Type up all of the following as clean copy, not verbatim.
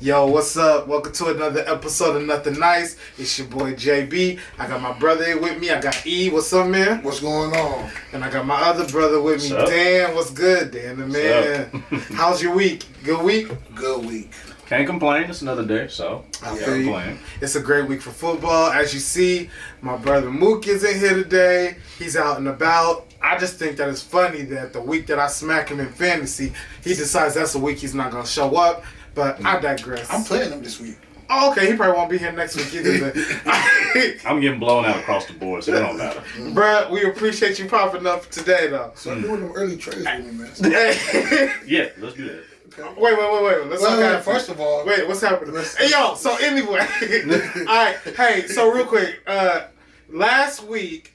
Yo, what's up? Welcome to another episode of Nothin Nice. It's your boy JB. I got my brother here with me. I got E. What's up, man? What's going on? And I got my other brother with me, Dan. What's good, Dan? The man. How's your week? Good week? Good week. Can't complain. It's another day, so I feel you. It's a great week for football. As you see, my brother Mook is in here today. He's out and about. I just think that it's funny that the week that I smack him in fantasy, he decides that's a week he's not going to show up. But I digress. I'm playing him this week. Oh, okay. He probably won't be here next week either. I'm getting blown out across the board, so it don't matter. Bruh, we appreciate you popping up today, though. So I'm doing them early trades with me, man. Yeah, let's do that. Okay. Wait. Let's wait, first of all. Wait, what's happening? Hey, yo, so anyway. All right. Hey, so real quick. Last week,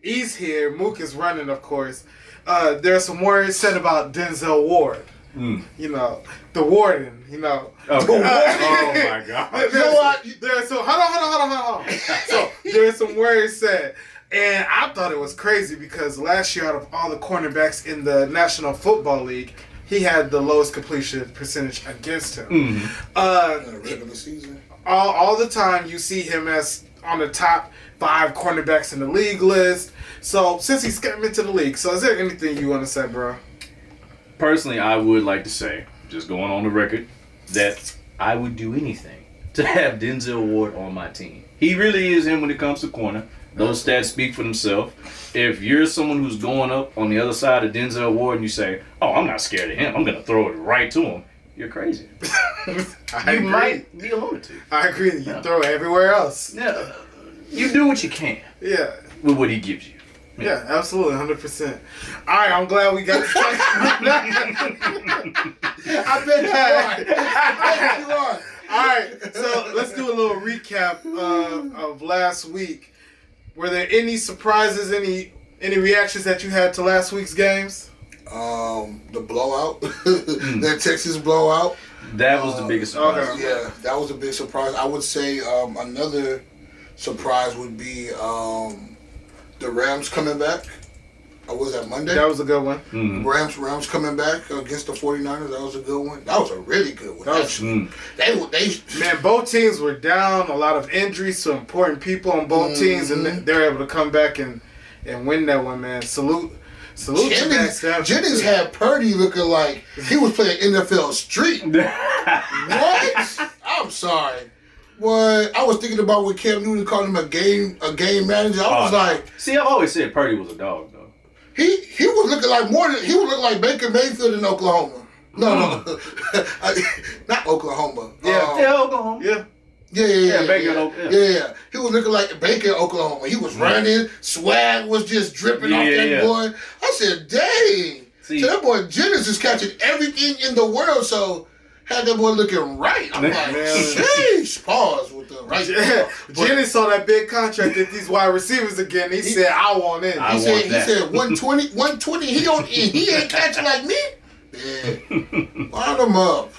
E's here. Mook is running, of course. There's some words said about Denzel Ward. You know, the warden, you know. Okay. Oh my God. Hold on. So there's some words said. And I thought it was crazy because last year out of all the cornerbacks in the National Football League, he had the lowest completion percentage against him. In a regular season. All the time you see him as on the top 5 cornerbacks in the league list. So since he's getting into the league, so is there anything you want to say, bro? Personally, I would like to say, just going on the record, that I would do anything to have Denzel Ward on my team. He really is him when it comes to corner. Those stats speak for themselves. If you're someone who's going up on the other side of Denzel Ward and you say, oh, I'm not scared of him, I'm going to throw it right to him, you're crazy. I agree. Might be a lunatic. I agree. You throw it everywhere else. Yeah, you do what you can. Yeah. With what he gives you. Yeah, absolutely, 100%. All right, I'm glad we got to talk. I bet you are. All right, so let's do a little recap of last week. Were there any surprises, any reactions that you had to last week's games? The blowout, that Texas blowout. That was the biggest surprise. Okay. Yeah, that was a big surprise. I would say another surprise would be the Rams coming back. Was that Monday? That was a good one. Mm-hmm. Rams coming back against the 49ers. That was a good one. That was a really good one. Actually, Man, both teams were down. A lot of injuries to important people on both teams, and they're able to come back and win that one, man. Salute Jennings had Purdy looking like he was playing NFL Street. What? I'm sorry. What? I was thinking about when Cam Newton called him a game manager. I was like, see, I've always said Purdy was a dog, though. He was looking like he was looking like Baker Mayfield in Oklahoma. No, not Oklahoma. Oklahoma. Yeah. Baker. Yeah. He was looking like Baker in Oklahoma. He was running, swag was just dripping off that boy. I said, dang. So that boy Jennings is catching everything in the world. So. Had that boy looking right. I'm like, sheesh, pause with the right. Yeah. Jennings saw that big contract with these wide receivers again. He said, I want in. He said 120, he ain't catching like me. Yeah. Wind him up.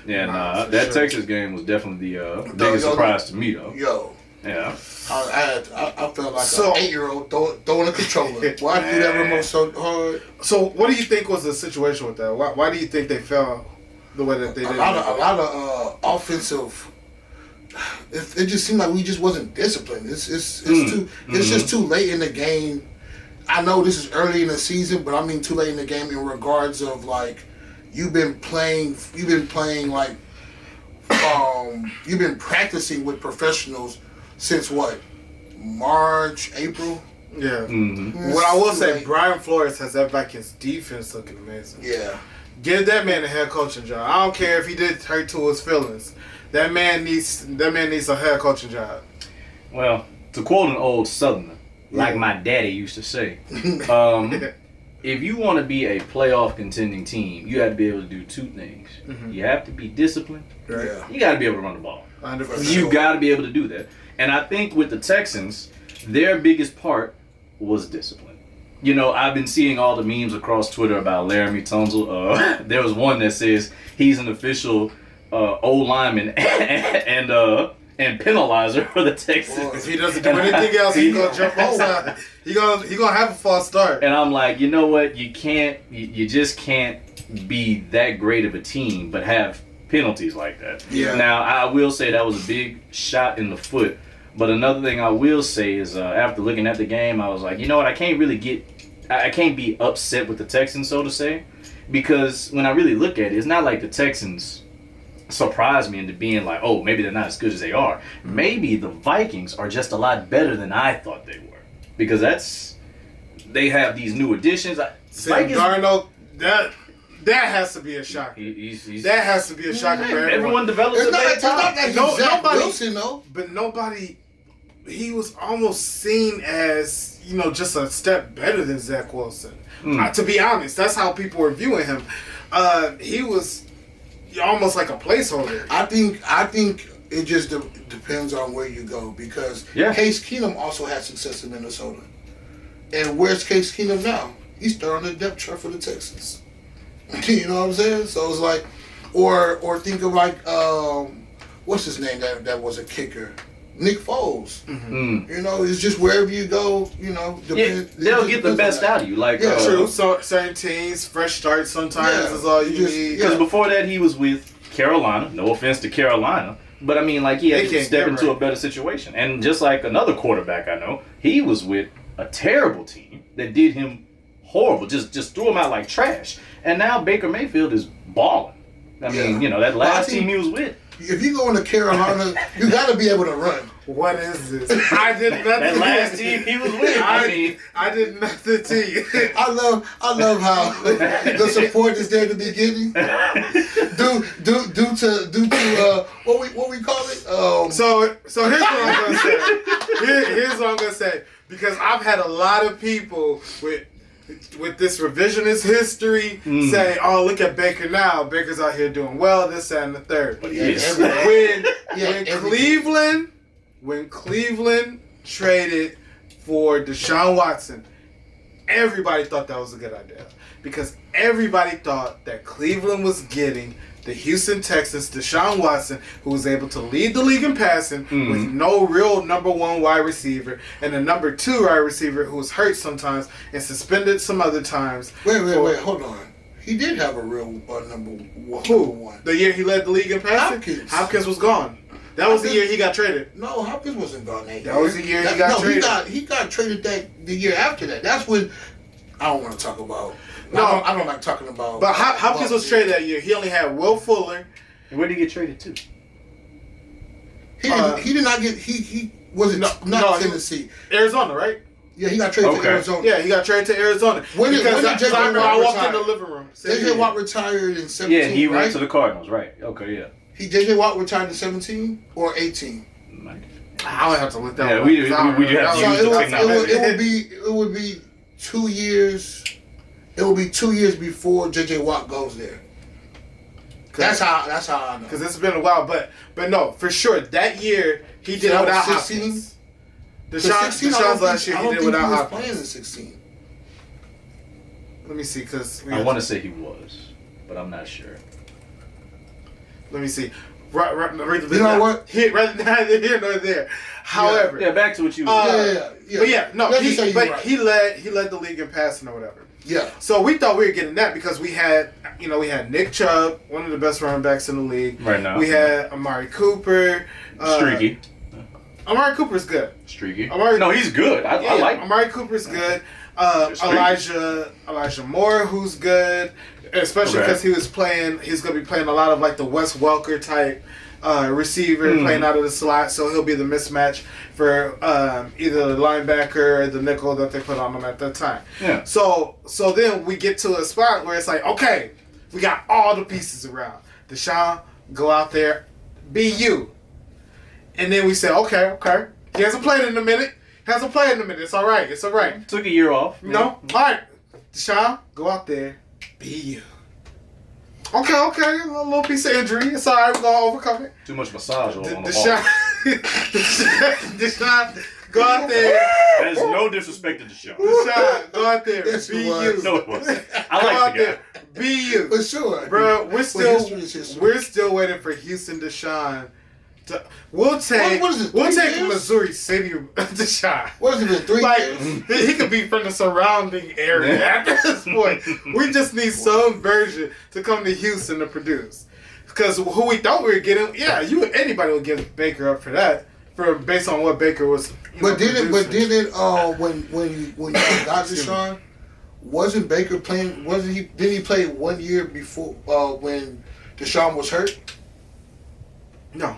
Yeah, that Texas game was definitely the biggest surprise to me, though. Yo. Yeah. I felt like an 8-year-old throwing a controller. Why do that remote so hard? So what do you think was the situation with that? Why do you think they fell the way that they did? A lot of offensive. It just seemed like we just wasn't disciplined. It's just too late in the game. I know this is early in the season, but I mean too late in the game in regards of like you've been practicing with professionals since what? March, April? Yeah. Mm-hmm. What I will say, Brian Flores has that Vikings defense looking amazing. Yeah. Give that man a head coaching job. I don't care if he did hurt to his feelings. That man needs a head coaching job. Well, to quote an old Southerner, like my daddy used to say, if you want to be a playoff contending team, you have to be able to do 2 things. Mm-hmm. You have to be disciplined. Right. Yeah. You got to be able to run the ball. 100%. You got to be able to do that. And I think with the Texans, their biggest part was discipline. You know, I've been seeing all the memes across Twitter about Laramie Tunsil. There was one that says he's an official O-lineman and penalizer for the Texans. If he doesn't do anything else, he's gonna jump outside. He gonna have a false start. And I'm like, you know what? You just can't be that great of a team, but have penalties like that. Yeah. Now, I will say that was a big shot in the foot. But another thing I will say is after looking at the game, I was like, you know what? I can't be upset with the Texans, so to say. Because when I really look at it, it's not like the Texans surprised me into being like, oh, maybe they're not as good as they are. Maybe the Vikings are just a lot better than I thought they were. Because they have these new additions. Sam Darnold, that has to be a shocker. That has to be a shocker for everyone. Everyone develops it's at not, that time. nobody, Wilson, though. But nobody, he was almost seen as, just a step better than Zach Wilson. To be honest, that's how people were viewing him. He was almost like a placeholder. I think it just depends on where you go because Case Keenum also had success in Minnesota. And where's Case Keenum now? He's third on the depth chart for the Texans. You know what I'm saying? So it's like, or think of like, what's his name that was a kicker? Nick Foles. It's just wherever you go, they'll get the best out of you. Like, true. So certain teams, fresh start sometimes is all you need. Because before that, he was with Carolina. No offense to Carolina. But I mean, like, he had to step into a better situation. And just like another quarterback I know, he was with a terrible team that did him horrible. Just threw him out like trash. And now Baker Mayfield is balling. I mean, that last team he was with. If you go into Carolina, you got to be able to run. What is this? I did nothing. That last team he was with. I did nothing to you. I love how the support is there at the beginning. Due to what we call it. So here's what I'm gonna say. Here's what I'm gonna say, because I've had a lot of people with this revisionist history say, oh, look at Baker now. Baker's out here doing well, this, that, and the third. When Cleveland traded for Deshaun Watson, everybody thought that was a good idea. Because everybody thought that Cleveland was getting the Houston Texans, Deshaun Watson, who was able to lead the league in passing with no real number one wide receiver, and a number two wide receiver who was hurt sometimes and suspended some other times. Wait, hold on. He did have a real number one. The year he led the league in passing? Hopkins was gone. That was the year he got traded. No, Hopkins wasn't gone that year. That was the year he got traded. He got traded the year after that. That's when I don't want to talk about. No, I don't like talking about. But Hopkins was traded that year. He only had Will Fuller. And where did he get traded to? He did not get. He wasn't not Tennessee. Arizona, right? Yeah, he got traded to Arizona. Yeah, he got traded to Arizona. When did J.J. I walked in the living room. J.J. Watt retired in 17. Yeah, he went to the Cardinals, right? Okay, yeah. J.J. Watt retired in 17 or 18. I would have to look that up. Yeah, we have to use the technology. It would be 2 years. It will be 2 years before J.J. Watt goes there. That's how I know. Because it's been a while, but no, for sure that year he did it without Hopkins. Deshaun's last year he did it without Hopkins. Playing in 16. Let me see, because I want to say he was, but I'm not sure. Let me see. You know what? Neither here nor there. However, back to what you were saying. But he led the league in passing or whatever. Yeah. So we thought we were getting that because we had Nick Chubb, one of the best running backs in the league. Right now. We had Amari Cooper. Streaky. Amari Cooper's good. Streaky. No, he's good. I like him. Amari Cooper's good. Elijah Moore, who's good, especially because he's going to be playing a lot of like the Wes Welker type receiver playing out of the slot, so he'll be the mismatch for either the linebacker or the nickel that they put on him at that time. Yeah. So then we get to a spot where it's like, okay, we got all the pieces around. Deshaun, go out there, be you. And then we say, okay. He hasn't played in a minute. It's all right. Took a year off. No? All right. Deshaun, go out there. Be you. Okay. A little piece of injury. It's all right. We're going to overcome it. Too much massage on the ball. Deshaun, go out there. That is no disrespect to Deshaun. Deshaun, go out there. Yes, be you. No, it wasn't. I like the guy. Be you. For sure. Bro, we're still waiting for Houston Deshaun. We'll take Missouri City Deshaun. What has it been, 3 years? He could be from the surrounding area at this point. We just need some version to come to Houston to produce. Because who we thought we were getting, anybody would give Baker up for that, based on what Baker was. When you got Deshaun, wasn't Baker playing? Didn't he play 1 year before when Deshaun was hurt? No.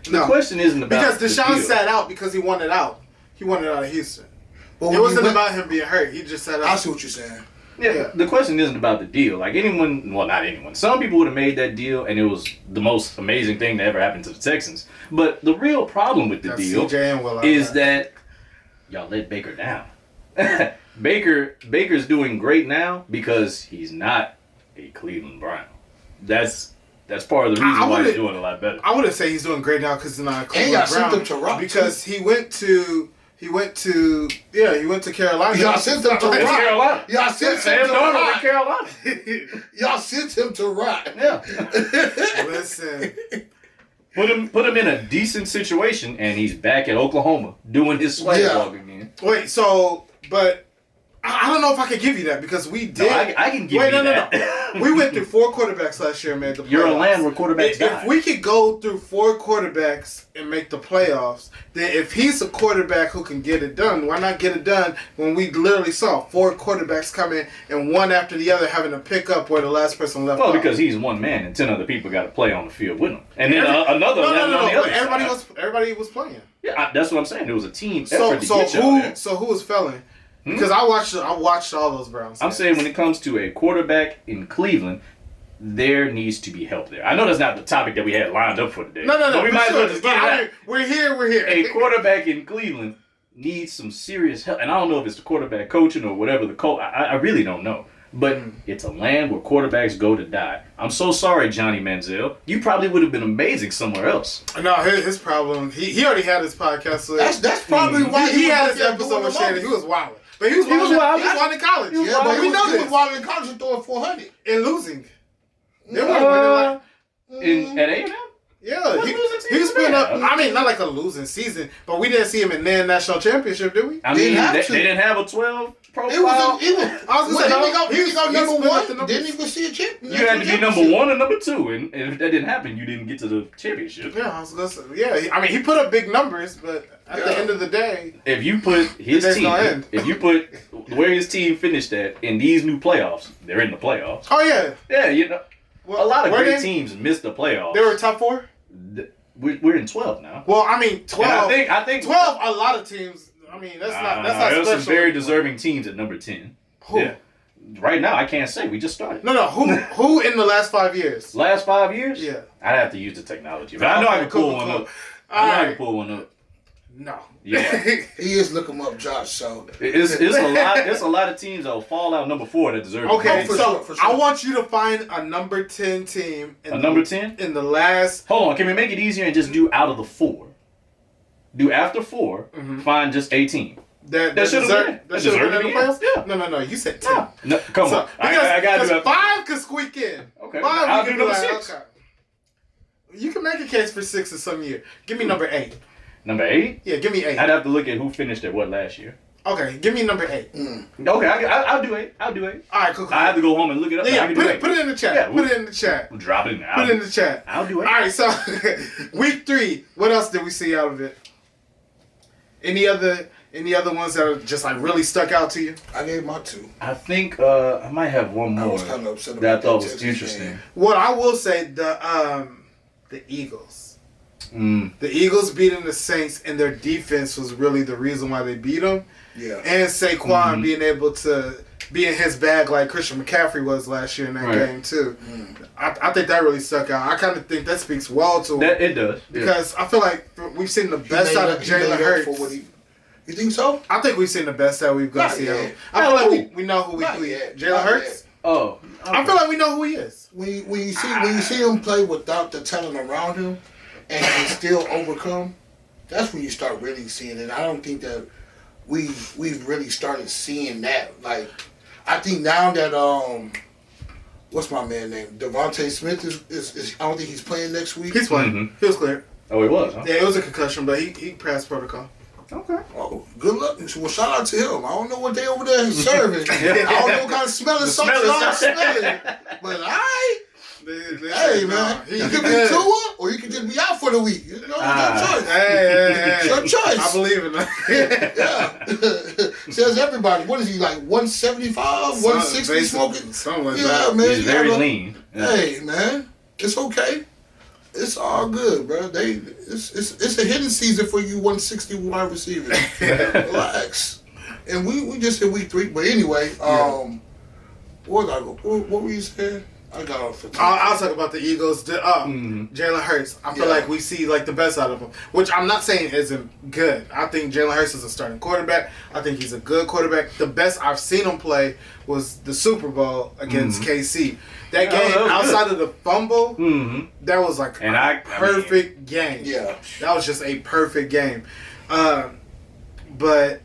The question isn't about because Deshaun sat out because he wanted out. He wanted out of Houston. But it wasn't about him being hurt. He just sat out. I see what you're saying. Yeah, the question isn't about the deal. Like not anyone. Some people would have made that deal, and it was the most amazing thing that ever happened to the Texans. But the real problem with the deal is that y'all let Baker down. Baker's doing great now because he's not a Cleveland Brown. That's part of the reason why he's doing a lot better. I wouldn't say he's doing great now because he's not a Cleveland Brown. And y'all sent him to rock because he went to Carolina. Y'all sent him to rock. Carolina. Y'all sent him to rock. Carolina. Y'all sent him to rock. Yeah. Listen. Put him in a decent situation, and he's back at Oklahoma doing his swag walk again. Wait, but I don't know if I can give you that because we did. No, I can give you that. No. We went through 4 quarterbacks last year and made the playoffs. You're a land where quarterbacks die. If we could go through 4 quarterbacks and make the playoffs, then if he's a quarterback who can get it done, why not get it done when we literally saw 4 quarterbacks come in and one after the other having to pick up where the last person left off? Well, because he's one man and 10 other people got to play on the field with him. And then another 11 on the other side. Everybody was playing. Yeah, that's what I'm saying. It was a team effort to get y'all there. So who was failing? Because I watched all those Browns. I'm saying when it comes to a quarterback in Cleveland, there needs to be help there. I know that's not the topic that we had lined up for today. No. But we might as well just get it out. We're here. A quarterback in Cleveland needs some serious help. And I don't know if it's the quarterback coaching or whatever the coach. I really don't know. But it's a land where quarterbacks go to die. I'm so sorry, Johnny Manziel. You probably would have been amazing somewhere else. No, his problem. He already had his podcast. So that's probably why he had his episode with Shannon. He was wild. But he was wild in college. He was wild in college and throwing 400 and losing. They weren't winning at A&M. Yeah, he was putting up. I mean, not like a losing season, but we didn't see him in the national championship, did we? I mean, they didn't have a 12 profile. He was number 1. Didn't even see a championship. You had to be number 1 and number 2, and if that didn't happen, you didn't get to the championship. Yeah, I was gonna say. Yeah, I mean, he put up big numbers, but at the end of the day, if you put his team, if you put where his team finished at in these new playoffs, they're in the playoffs. Oh yeah, yeah, you know. Well, a lot of great teams missed the playoffs. They were top 4? We're in 12 now. Well, I mean, 12. And I think 12. A lot of teams. I mean, that's not there's special. some very deserving teams at number 10. Who? Yeah. Right now, I can't say. We just started. No. Who in the last 5 years? Last 5 years? Yeah. I'd have to use the technology, but I know I can pull one up. I can pull one up. No. Yeah. He is looking up, Josh. So it's a lot. It's a lot of teams that will fall out number 4 that deserve. Okay, for sure. I want you to find a number 10 team. Number 10 in the last. Hold on. Can we make it easier and just do out of the 4? Do after 4. Find just a team. That should have been in the playoffs? Yeah. No. You said 10. No, come on. I got to do 5 could squeak in. Okay. 5 I'll do number 6. Okay. You can make a case for 6 in some year. Give me number 8. Number 8? Yeah, give me 8. I'd have to look at who finished at what last year. Okay, give me number 8. Okay, I'll do 8. All right, cool. I have to go home and look it up. Yeah, put it in the chat. Yeah, put it in the chat. We'll drop it now. Put it in the chat. I'll do 8. All right, so week 3. What else did we see out of it? Any other ones that are just like really stuck out to you? I gave my 2. I think I might have one more. I was kind of upset that I about thought was interesting. Game. What I will say, the Eagles. The Eagles beating the Saints, and their defense was really the reason why they beat them. Yeah. And Saquon being able to be in his bag like Christian McCaffrey was last year in that game too. I think that really stuck out. I kind of think that speaks well to him. It does. Because I feel like we've seen the best out of Jalen Hurts. You think so? I think we've seen the best that we've got to see him. I feel like we know who we Jalen Hurts? Oh. Okay. I feel like we know who he is. When you see him play without the talent around him and he still overcome, that's when you start really seeing it. I don't think that we've really started seeing that. Like, I think now that what's my man name? Devontae Smith is I don't think he's playing next week. He's playing. He was cleared. Oh, he was, huh? Yeah, it was a concussion, but he passed protocol. Okay. Oh, good luck. Well, shout out to him. I don't know what they over there serving. I don't know what kind of smelling sauce y'all smelling. But Hey, man. You can be Tua, or you can just be out for the week. You know, it's your choice. Hey. It's your choice. I believe in that. Yeah. Says everybody. What is he, like 175, 160 smoking? Something like that. Man. He's very lean. Hey, man. It's okay. It's all good, bro. It's a hidden season for you 160 wide receivers. Relax. And we just hit week 3. But anyway, what were you saying? I got off the I'll talk about the Eagles. Jalen Hurts. I feel like we see like the best out of him, which I'm not saying isn't good. I think Jalen Hurts is a starting quarterback. I think he's a good quarterback. The best I've seen him play was the Super Bowl against KC. That game, outside of the fumble, that was like a perfect game. Yeah. That was just a perfect game. But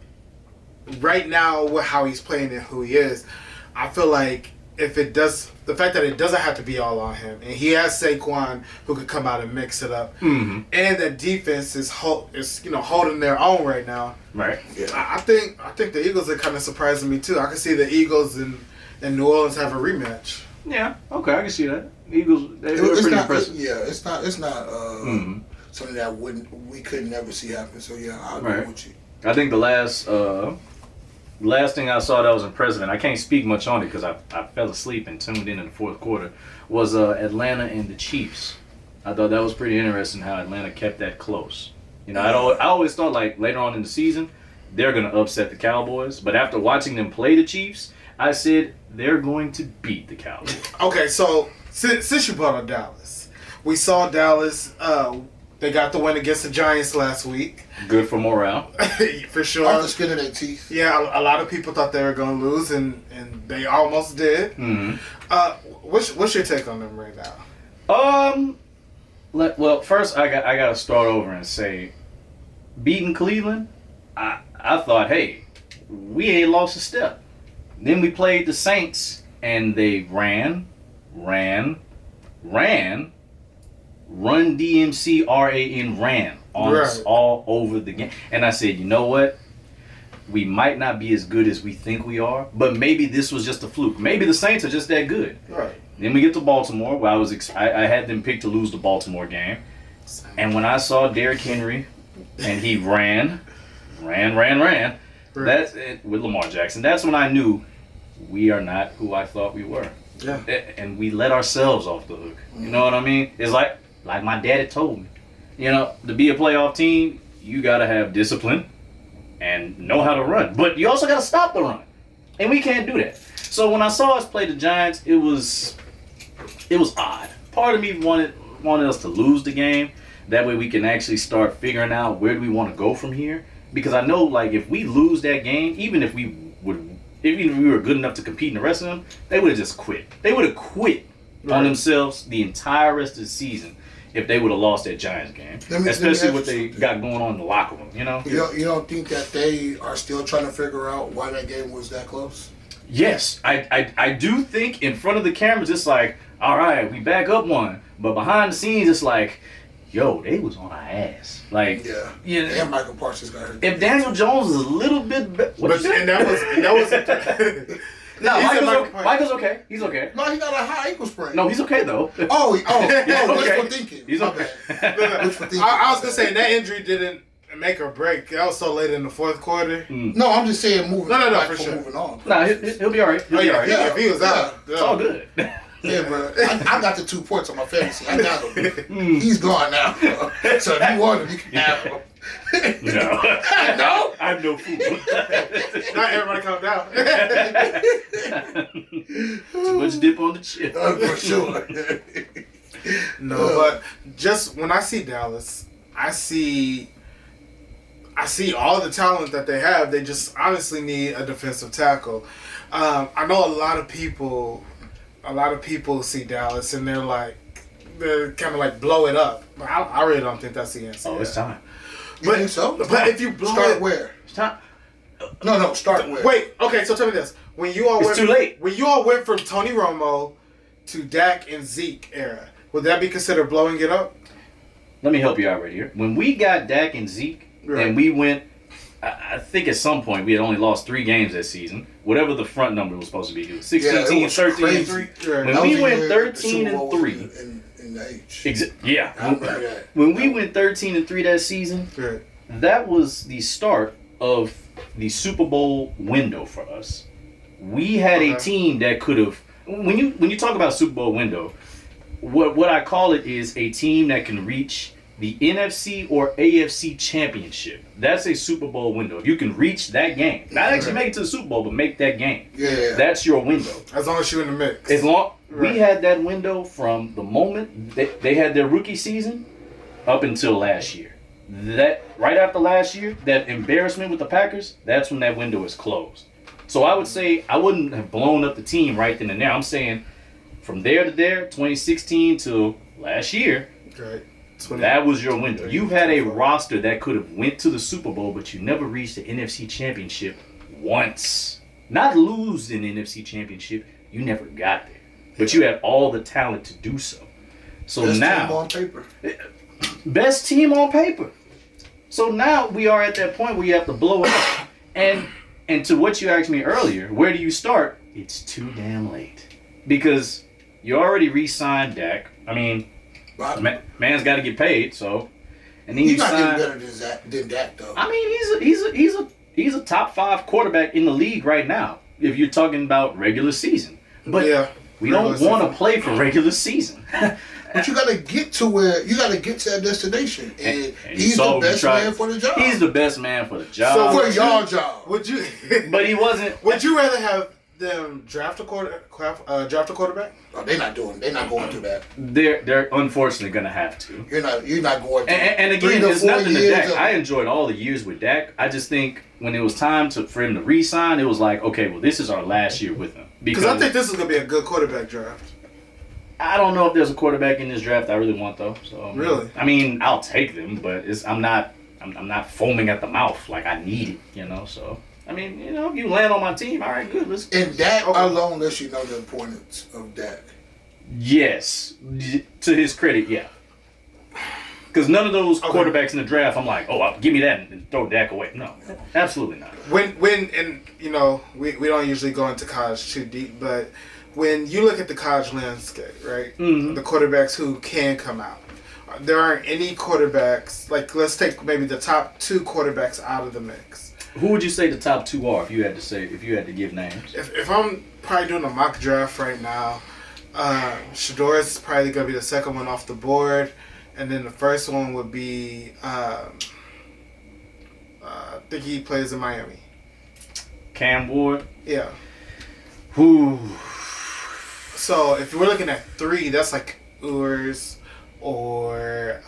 right now, with how he's playing and who he is, I feel like the fact that it doesn't have to be all on him, and he has Saquon who could come out and mix it up, and the defense is holding their own right now. Right. Yeah. I think the Eagles are kind of surprising me too. I can see the Eagles and New Orleans have a rematch. Yeah. Okay, I can see that. Eagles, they're pretty impressive. It's not something that we could never see happen. So yeah, I agree with you. I think the last thing I saw that was impressive, and I can't speak much on it because I fell asleep and tuned in the fourth quarter, was Atlanta and the Chiefs. I thought that was pretty interesting how Atlanta kept that close. You know, I always thought like later on in the season they're going to upset the Cowboys, but after watching them play the Chiefs, I said they're going to beat the Cowboys. Okay, so since you brought up Dallas, we saw Dallas. They got the win against the Giants last week. Good for morale. For sure. Off the skin of their teeth. Yeah, a lot of people thought they were going to lose, and they almost did. What's your take on them right now? Well, first I got to start over and say, beating Cleveland, I thought, hey, we ain't lost a step. Then we played the Saints, and they ran DMC ran on us all over the game. And I said, you know what? We might not be as good as we think we are, but maybe this was just a fluke. Maybe the Saints are just that good. Right. Then we get to Baltimore, where I had them picked to lose the Baltimore game. And when I saw Derrick Henry, and he ran, that's it, with Lamar Jackson, that's when I knew we are not who I thought we were. Yeah. And we let ourselves off the hook. You know what I mean? It's like my daddy told me. You know, to be a playoff team, you got to have discipline and know how to run. But you also got to stop the run. And we can't do that. So when I saw us play the Giants, it was odd. Part of me wanted us to lose the game. That way we can actually start figuring out where do we want to go from here. Because I know, like, if we lose that game, even if we were good enough to compete in the rest of them, they would have just quit. They would have quit on themselves the entire rest of the season if they would have lost that Giants game. Especially what they got going on in the locker room, you know? You don't think that they are still trying to figure out why that game was that close? Yes. I do think in front of the cameras it's like, all right, we back up one. But behind the scenes it's like, yo, they was on our ass. Like, yeah. And Michael Parsons got hurt. If Daniel Jones is a little bit better, No, Michael's okay. He's okay. No, he got a high ankle sprain. No, he's okay though. Wishful thinking. He's okay. Wishful thinking. I was gonna say that injury didn't make or break. That was so late in the fourth quarter. No, I'm just saying moving. No, for sure. Moving on. Nah, he'll be all right. He'll be all right. If he was out, it's all good. Yeah, bro. I got the 2 points on my fantasy. I got him. He's gone now. Bro. So if you want him, you can have him. No. No? I'm no fool. Not everybody calm down. Too much dip on the chip. For sure. No, but just when I see Dallas, I see all the talent that they have. They just honestly need a defensive tackle. I know a lot of people see Dallas and they're kind of like blow it up. But I really don't think that's the answer. Oh, it's time. You think so? But if you blow start it, where? It's time. No, start where? Wait, okay, so tell me this. It's too late. When you all went from Tony Romo to Dak and Zeke era, would that be considered blowing it up? Let me help you out right here. When we got Dak and Zeke and we went I think at some point we had only lost 3 games that season. Whatever the front number was supposed to be. It was 16 teams, 13 and 3. When we went 13 and 3. In the H. Yeah. I remember that. When we went 13 and 3 that season, that was the start of the Super Bowl window for us. We had a team that could have. When you talk about Super Bowl window, what I call it is a team that can reach the NFC or AFC championship. That's a Super Bowl window. If you can reach that game, not actually make it to the Super Bowl, but make that game. Yeah. That's your window. As long as you're in the mix. We had that window from the moment they had their rookie season up until last year. That right after last year, that embarrassment with the Packers, that's when that window is closed. So I would say I wouldn't have blown up the team right then and there. I'm saying from there to there, 2016 to last year, that was your window. You had a roster that could have went to the Super Bowl, but you never reached the NFC Championship once. Not lose in the NFC Championship, you never got there. But you had all the talent to do so. So Best now, team on paper. Best team on paper. So now we are at that point where you have to blow it up. And to what you asked me earlier, where do you start? It's too damn late. Because you already re-signed Dak. I mean, man's got to get paid, so. And then he's not getting better than Dak, though. I mean, he's a top 5 quarterback in the league right now. If you're talking about regular season, but we don't want to play for regular season. But you got to get to that destination, and he's the best man for the job. He's the best man for the job. So for your job, would you? But he wasn't. Would you rather have them draft a quarterback? No, they're not going through that. They're unfortunately gonna have to. You're not going to. And again, it's nothing to Dak. I enjoyed all the years with Dak. I just think when it was time for him to re-sign, it was like, okay, well, this is our last year with him. Because I think this is gonna be a good quarterback draft. I don't know if there's a quarterback in this draft I really want though. So really, I mean, I'll take them, but I'm not foaming at the mouth like I need it, you know. So I mean, you know, if you land on my team, all right, good. Let's. And Dak alone lets you know the importance of Dak. Yes, to his credit, yeah. Because none of those quarterbacks in the draft, I'm like, give me that and throw Dak away. No, absolutely not. And you know, we don't usually go into college too deep, but when you look at the college landscape, right, the quarterbacks who can come out, there aren't any quarterbacks, like let's take maybe the top 2 quarterbacks out of the mix. Who would you say the top 2 are if you had to give names? If I'm probably doing a mock draft right now, Shador is probably going to be the second one off the board, and then the first one would be, I think he plays in Miami. Cam Ward? Yeah. Who? So if we're looking at 3, that's like Ewers or.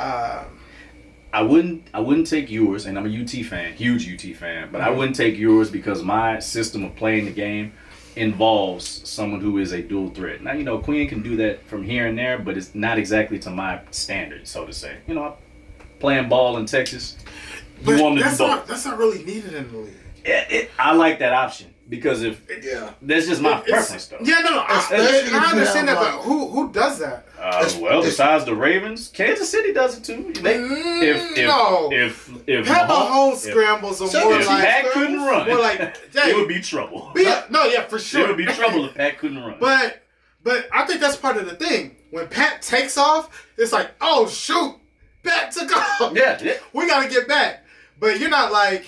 I wouldn't take yours, and I'm a UT fan, huge UT fan, but I wouldn't take yours because my system of playing the game involves someone who is a dual threat. Now, you know, Quinn can do that from here and there, but it's not exactly to my standard, so to say. You know, playing ball in Texas, you want to do both. That's not really needed in the league. I like that option. Because that's just my preference, though. Yeah, no, I understand that, but who does that? Besides the Ravens, Kansas City does it too. If Pat Mahomes scrambles are more if like Pat couldn't run, more like it would be trouble. For sure, it would be trouble if Pat couldn't run. But I think that's part of the thing. When Pat takes off, it's like, oh shoot, Pat took off. Yeah. We gotta get back. But you're not like.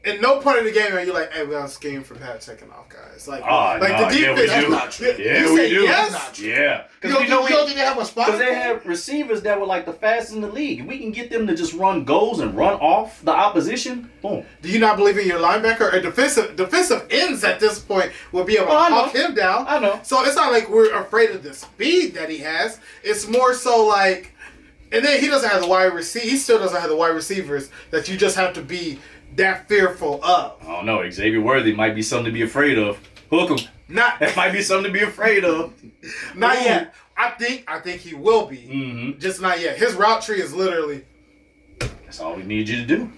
In no part of the game are you like, hey, we got a scheme for Pat taking off, guys. The defense. Yeah, we do. Not true. Yeah, we do. Yes? Yeah. Because you don't think they have a spot? Because they have receivers that were like the fastest in the league. If we can get them to just run goals and run off the opposition, boom. Do you not believe in your linebacker? Or defensive ends at this point will be able to hawk him down. I know. So it's not like we're afraid of the speed that he has. It's more so like, and then he doesn't have the wide receiver. He still doesn't have the wide receivers that you just have to be that fearful of. I don't know. Xavier Worthy might be something to be afraid of. Hook him. That might be something to be afraid of. Not yet. I think he will be. Mm-hmm. Just not yet. His route tree is literally. That's all we need you to do.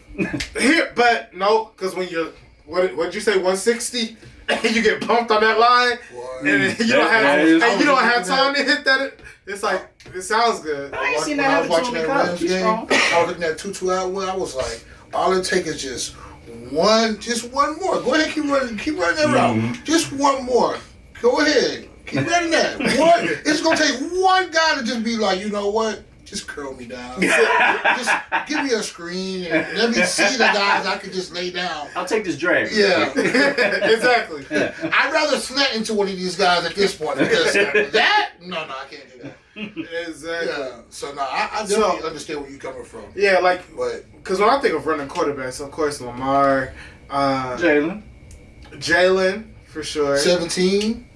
Here, but no, because when you're what'd you say, 160, and you get bumped on that line, and you don't have time to hit that. It's like it sounds good. I ain't seen that happen to him in college. I was looking at Tutu out where I was like, All it takes is just one more. Go ahead, keep running that route. Just one more. Go ahead, keep running that. It's gonna take one guy to just be like, you know what? Just curl me down. Just give me a screen and let me see the guys I can just lay down. I'll take this drag. Yeah, exactly. I'd rather slant into one of these guys at this point because that. No, I can't do that. Exactly. Yeah. So no, I definitely understand where you're coming from. Yeah, like, but because when I think of running quarterbacks, of course Lamar, Jalen for sure. 17.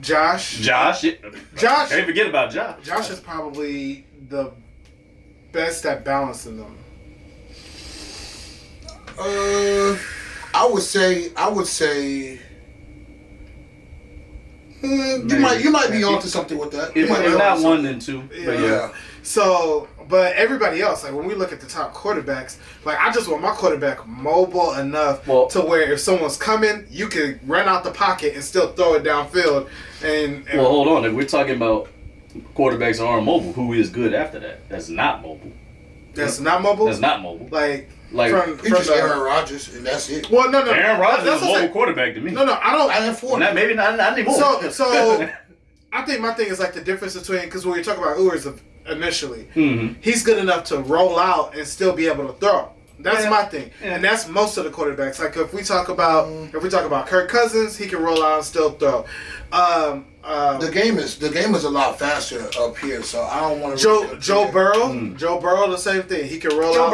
Josh. Can't forget about Josh. Josh is probably the best at balancing them. I would say. You might be onto something with that. It's not one then two. But yeah. So, but everybody else, like when we look at the top quarterbacks, like I just want my quarterback mobile enough to where if someone's coming, you can run out the pocket and still throw it downfield. And well, hold on. If we're talking about quarterbacks aren't mobile, who is good after that? That's not mobile. That's not mobile. Like from Aaron Rodgers, and that's it. Well, no. Aaron Rodgers is a mobile quarterback to me. No, I don't. I have 4. Maybe not anymore. So I think my thing is like the difference between, because when you're talking about Ewers initially, he's good enough to roll out and still be able to throw. That's my thing, and that's most of the quarterbacks. Like if we talk about Kirk Cousins, he can roll out and still throw. The game is a lot faster up here, so I don't want to. Joe Burrow, Joe Burrow, the same thing. He can roll out.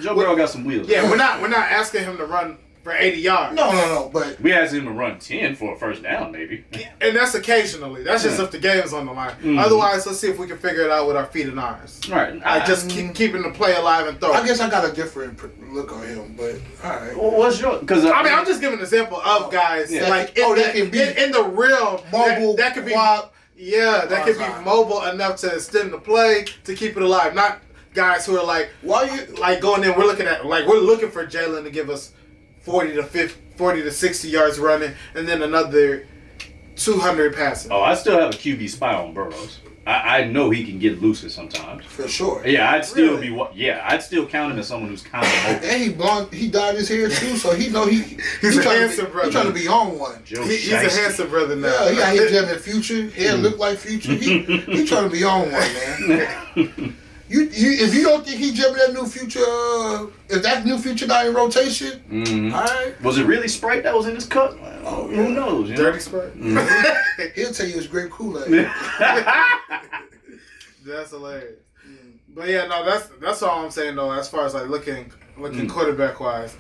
Joe Burrow got some wheels. Yeah, we're not asking him to run for 80 yards. No, but we asked him to run 10 for a first down, maybe. And that's occasionally. That's just if the game's on the line. Otherwise, let's see if we can figure it out with our feet and arms. Right. Like just keeping the play alive and throwing. I guess I got a different look on him, but all right. Well, what's your? Because I'm just giving an example of guys like that can be in the real mobile. That could be. That could be mobile enough to extend the play to keep it alive. Not guys who are like, going in. We're looking for Jalen to give us 40 to 60 yards running, and then another 200 passing. Oh, I still have a QB spy on Burrows. I know he can get looser sometimes. For sure. Yeah, I'd still I'd still count him as someone who's kind of mobile. And he blonde. He dyed his hair too, so he know he's a handsome brother. He's trying to be on one. He's a handsome brother now. Yeah, he out here jamming Future. Hair look like Future. He trying to be on one, man. If you don't think he jamming that new Future, if that new Future not in rotation, all right. Was it really Sprite that was in his cup? Who knows? Dirty Sprite. He'll tell you it's grape Kool-Aid. That's hilarious. But yeah, no, that's all I'm saying though. As far as like looking quarterback wise.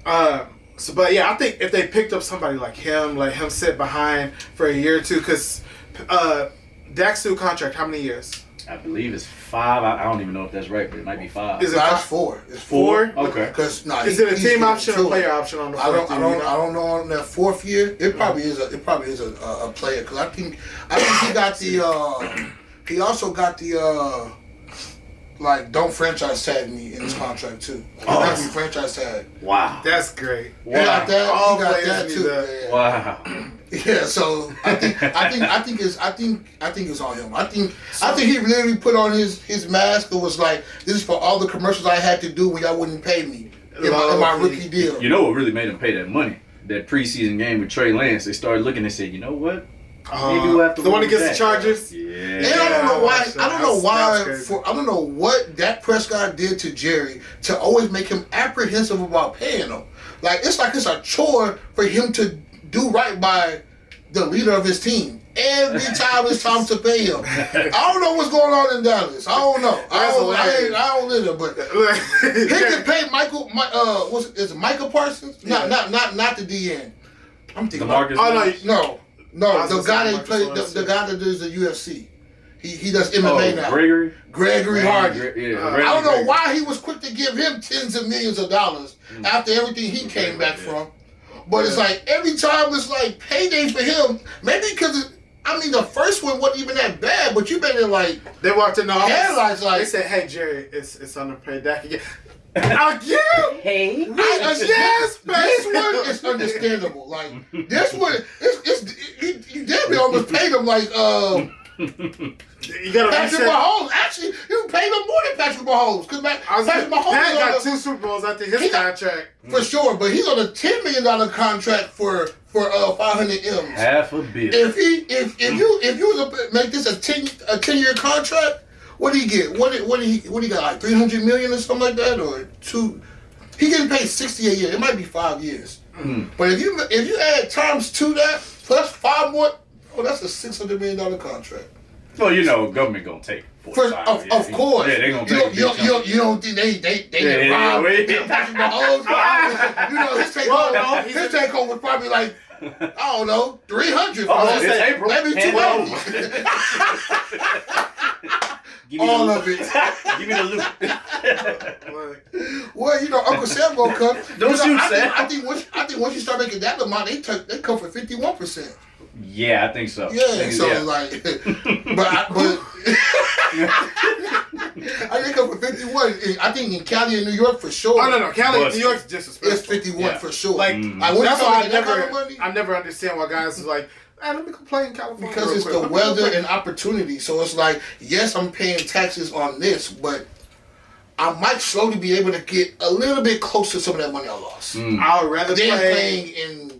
But yeah, I think if they picked up somebody like him sit behind for a year or two, because Dak's new contract, how many years? I believe it's 5. I don't even know if that's right, but it might be 5. Is it 4? It's 4? Okay. Because is it a team option or player option on the 4th year? I don't know on that 4th year. It probably is a player, because I think he got the he also got the don't franchise tag me in his contract too. That's franchise tag. Wow. That's great. He got that. He got that too. That. Wow. Yeah, so I think it's on him. I think he literally put on his mask and was like, "This is for all the commercials I had to do when y'all wouldn't pay me in my rookie deal." You know what really made him pay that money? That preseason game with Trey Lance. They started looking and said, "You know what? Maybe we'll have to." The one against the Chargers. Yeah. And I don't know why. I don't know what Dak Prescott did to Jerry to always make him apprehensive about paying him. It's a chore for him to do right by the leader of his team. Every time it's time to pay him. I don't know what's going on in Dallas. I don't know. I don't live there, but he can pay is it Micah Parsons? Yeah. Not the DN. I'm thinking No, the guy that played the guy that does the UFC. He does MMA now. Gregory Hardy. I don't know why he was quick to give him tens of millions of dollars after everything he came back from. But it's like every time it's like payday for him. Maybe because the first one wasn't even that bad, but you been in they walked in the office. Headlines they said, "Hey Jerry, it's underpaid Dak again." Again? Hey. Yes, this one is understandable. This one, you damn near almost paid him you gotta Patrick Mahomes. Actually, you paid him more than Patrick Mahomes. Because Patrick Mahomes Pat got 2 Super Bowls after his contract. For sure, but he's on a $10 million contract for 500 M's. Half a billion. If you was to make this a 10-year contract, what do you get? What do he got, like 300 million or something like that, or 2? He getting paid 60 a year. It might be 5 years. But if you add times 2 that plus 5 more, that's a $600 million contract. Well, you know, government gonna take. Of course. Yeah, they gonna take. You don't think they get robbed? Patrick Mahomes, you know, his take home was probably like, I don't know, 300. It's April. Maybe 200. All of it. Give me the loot. Well, you know, Uncle Sam gonna come. Don't you say? I think once you start making that amount, they come for 51%. Yeah, I think so. Yeah, so like, but I think up for 51. I think in Cali and New York for sure. Oh no, Cali and New York's disrespectful. It's 51 for sure. Like that's why I never understand why guys is like, let me complain in California. Because it's the weather and opportunity. So it's like, yes, I'm paying taxes on this, but I might slowly be able to get a little bit close to some of that money I lost.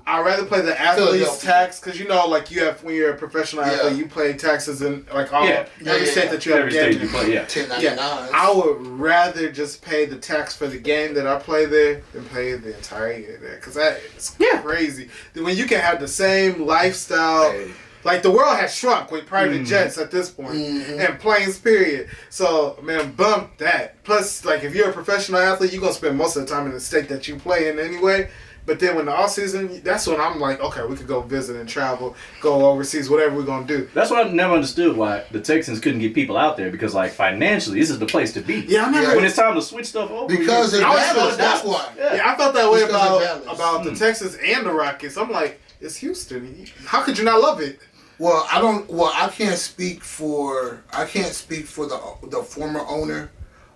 I'd rather play the athlete's tax, because you know, like you have when you're a professional athlete, you pay taxes in like every state that you have. Every state you play, 1099. I would rather just pay the tax for the game that I play there than pay the entire year there, because that is crazy. When you can have the same lifestyle. Like, the world has shrunk with private jets at this point, and planes, period. So, man, bump that. Plus, like, if you're a professional athlete, you're going to spend most of the time in the state that you play in anyway. But then when the off season, that's when I'm like, okay, we could go visit and travel, go overseas, whatever we're going to do. That's why I never understood why the Texans couldn't get people out there, because, like, financially, this is the place to be. Yeah, when it's time to switch stuff over. Because in Dallas, that's why. Yeah, I thought that way about the Texans and the Rockets. I'm like, it's Houston. How could you not love it? Well, I can't speak for the former owner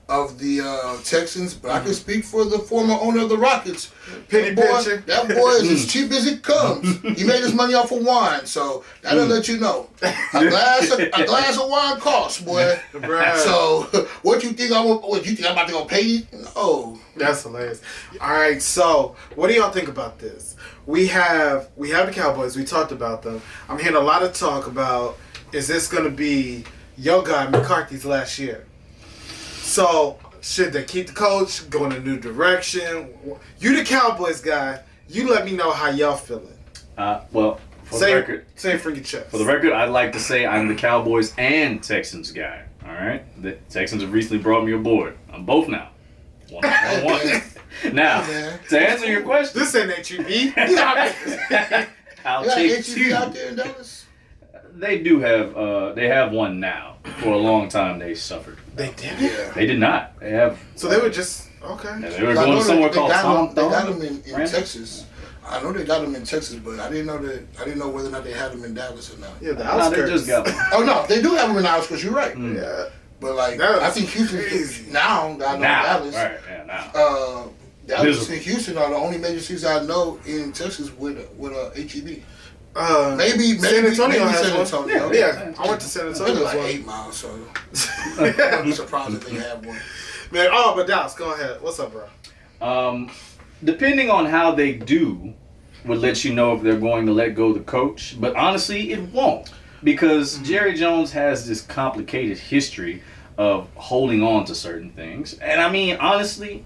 of the Texans, but I can speak for the former owner of the Rockets. That boy is as cheap as it comes. He made his money off of wine, so that'll let you know. A glass of wine costs, boy. So what you think I'm about to go pay you? No. That's hilarious. All right, so what do y'all think about this? We have the Cowboys. We talked about them. I'm hearing a lot of talk about, is this going to be your guy McCarthy's last year? So should they keep the coach, go in a new direction? You the Cowboys guy. You let me know how y'all feeling. Well, for the record, say it for your chest. For the record, I'd like to say I'm the Cowboys and Texans guy. All right, the Texans have recently brought me aboard. I'm both now. One. Now, to answer your question, this ain't HEB. I'll take HEB out there in Dallas. They do have. They have one now. For a long time, they suffered. They did it. Yeah. They did not. They have. So they were just okay. Yeah, they were going somewhere called Tom. They got them in Texas. I know they got them in Texas, but I didn't know whether or not they had them in Dallas or not. Yeah, the outskirts. No, they just got them. Oh no, they do have them in the outskirts. You're right. Yeah. But like, I think Houston now. I know Dallas. Right. Yeah. Now. Dallas and Houston are the only major cities I know in Texas with HEB. Maybe San Antonio has San Antonio. Yeah, I went to San Antonio. It's like 8 miles, so I'm surprised if they have one. Man, but Dallas, go ahead. What's up, bro? Depending on how they do, would let you know if they're going to let go the coach. But honestly, it won't, because Jerry Jones has this complicated history of holding on to certain things. And I mean, honestly,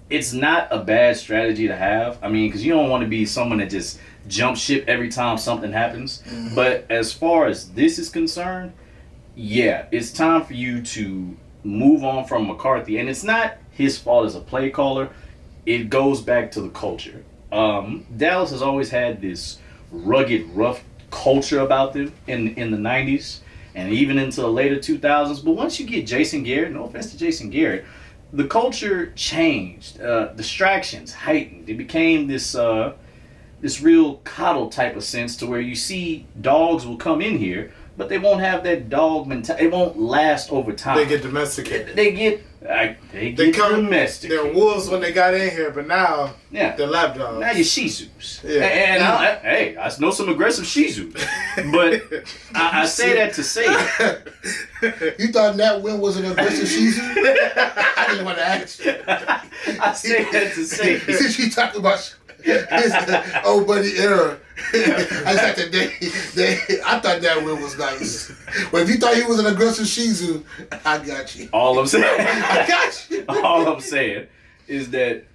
it's not a bad strategy to have. I mean, because you don't want to be someone that just jumps ship every time something happens. But as far as this is concerned, yeah, it's time for you to move on from McCarthy. And it's not his fault as a play caller. It goes back to the culture. Dallas has always had this rugged, rough culture about them in the 90s and even into the later 2000s. But once you get Jason Garrett, no offense to Jason Garrett, the culture changed. Distractions heightened. It became this real coddle type of sense to where you see dogs will come in here, but they won't have that dog mentality. It won't last over time. They get domesticated. They get domesticated. They're wolves when they got in here, but now they're lapdogs. Now you're Shih Tzus. Yeah. And I know some aggressive Shih Tzus. But I say that to say You thought Nat Wynn was an aggressive Shih Tzu? I didn't want to ask you. I say that to say Since she talking about his old buddy era. I just had to I thought Nat Wynn was nice. But if you thought he was an aggressive Shih Tzu, I got you. all I'm saying I got you. all I'm saying is that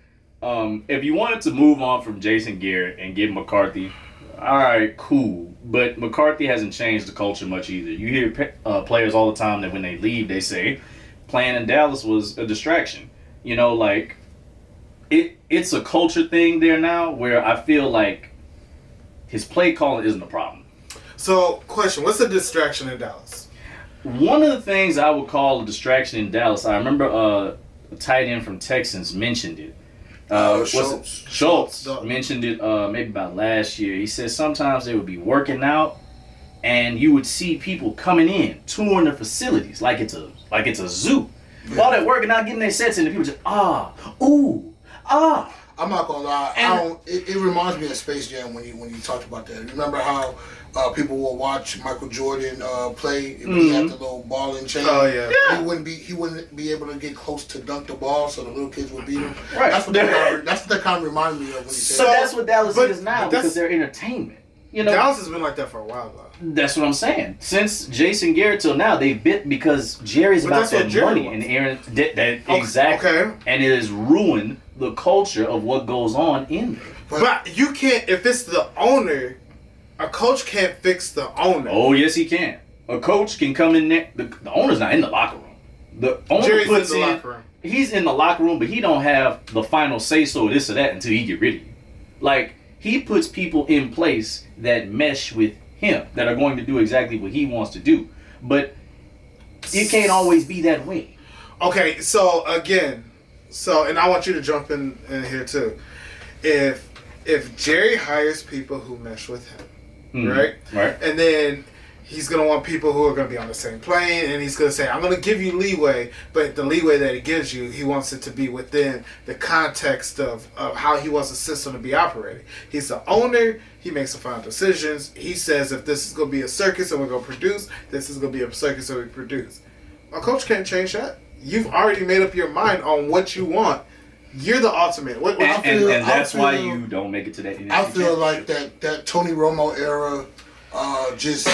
if you wanted to move on from Jason Garrett and get McCarthy, all right, cool. But McCarthy hasn't changed the culture much either. You hear players all the time that when they leave, they say playing in Dallas was a distraction. You know, like it's a culture thing there now where I feel like his play calling isn't a problem. So, question: what's the distraction in Dallas? One of the things I would call a distraction in Dallas, I remember a tight end from Texans mentioned it. Schultz mentioned it maybe about last year. He said sometimes they would be working out and you would see people coming in, touring the facilities like it's a zoo. Yeah. While they're working out, getting their sets in, and people just, I'm not gonna lie. It reminds me of Space Jam when you talked about that. Remember how people will watch Michael Jordan play when he had the little ball and chain? Oh yeah. He wouldn't be able to get close to dunk the ball, so the little kids would beat him. Right. That's what that kind of reminded me of when he said. So that's what Dallas is now because they're entertainment. You know, Dallas has been like that for a while though. That's what I'm saying. Since Jason Garrett till now, they've bit because Jerry's about that money, and Aaron exactly, okay. And it has ruined the culture of what goes on in there. But you can't, if it's the owner, a coach can't fix the owner. Oh yes, he can. A coach can come in there. The owner's not in the locker room. The owner Jerry's puts in the locker room. He's in the locker room, but he don't have the final say so this or that until he get rid of you. Like he puts people in place that mesh with him, that are going to do exactly what he wants to do. But it can't always be that way. Okay, so again, and I want you to jump in here too. If Jerry hires people who mesh with him, right? And then he's going to want people who are going to be on the same plane, and he's going to say, I'm going to give you leeway, but the leeway that he gives you, he wants it to be within the context of how he wants the system to be operating. He's the owner. He makes the final decisions. He says if this is going to be a circus and we're going to produce, this is going to be a circus and we produce. A coach can't change that. You've already made up your mind on what you want. You're the ultimate. And that's why you don't make it to that. I feel like that Tony Romo era just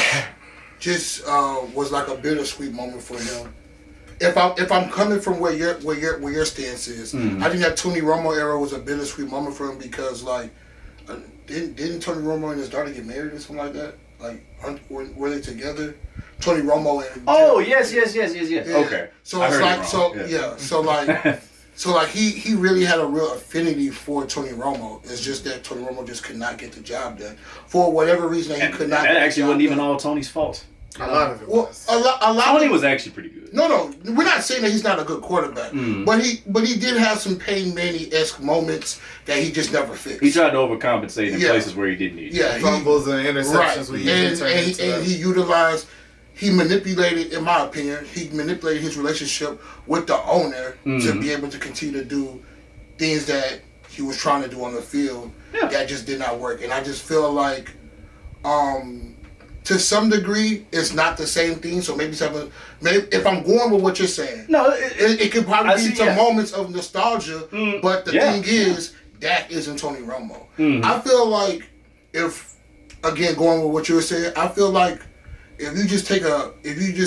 was like a bittersweet moment for him. If I'm coming from where your stance is, I think that Tony Romo era was a bittersweet moment for him because like didn't Tony Romo and his daughter get married or something like that? Like were they together? Tony Romo and yes. Yeah. Okay. So it's like so like he really had a real affinity for Tony Romo. It's just that Tony Romo just could not get the job done for whatever reason. He could not. That actually wasn't even all Tony's fault. A lot of it was. A lot Tony was actually pretty good. No, we're not saying that he's not a good quarterback, but he did have some Peyton Manning-esque moments that he just never fixed. He tried to overcompensate in places where he didn't need. Yeah, fumbles and interceptions. Right, he manipulated, in my opinion, his relationship with the owner to be able to continue to do things that he was trying to do on the field that just did not work. And I just feel like, to some degree, it's not the same thing. So maybe if I'm going with what you're saying, it could probably be some moments of nostalgia. But the thing is, Dak isn't Tony Romo. I feel like again, going with what you were saying, I feel like if you just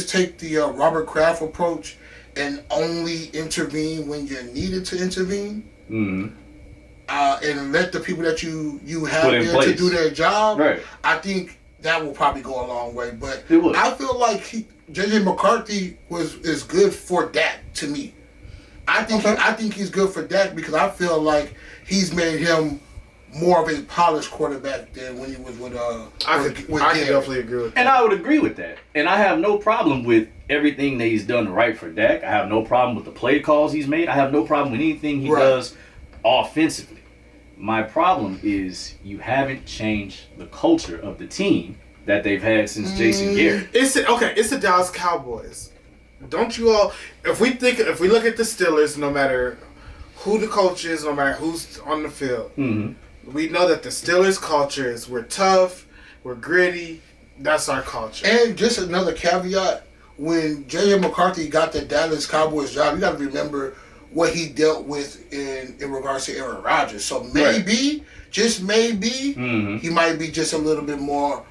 take the Robert Kraft approach and only intervene when you're needed to intervene, and let the people that you have there to do their job, I think that will probably go a long way. But I feel like JJ McCarthy is good for Dak to me. I think he's good for Dak because I feel like he's made him more of a polished quarterback than when he was with I can definitely agree with that. And I would agree with that. And I have no problem with everything that he's done right for Dak. I have no problem with the play calls he's made. I have no problem with anything he does offensively. My problem is you haven't changed the culture of the team that they've had since Jason Garrett. It's the Dallas Cowboys. Don't you all? If we look at the Steelers, no matter who the coach is, no matter who's on the field, we know that the Steelers' culture is we're tough, we're gritty. That's our culture. And just another caveat: when J.J. McCarthy got the Dallas Cowboys job, you got to remember what he dealt with in regards to Aaron Rodgers. So maybe, just maybe, he might be just a little bit more.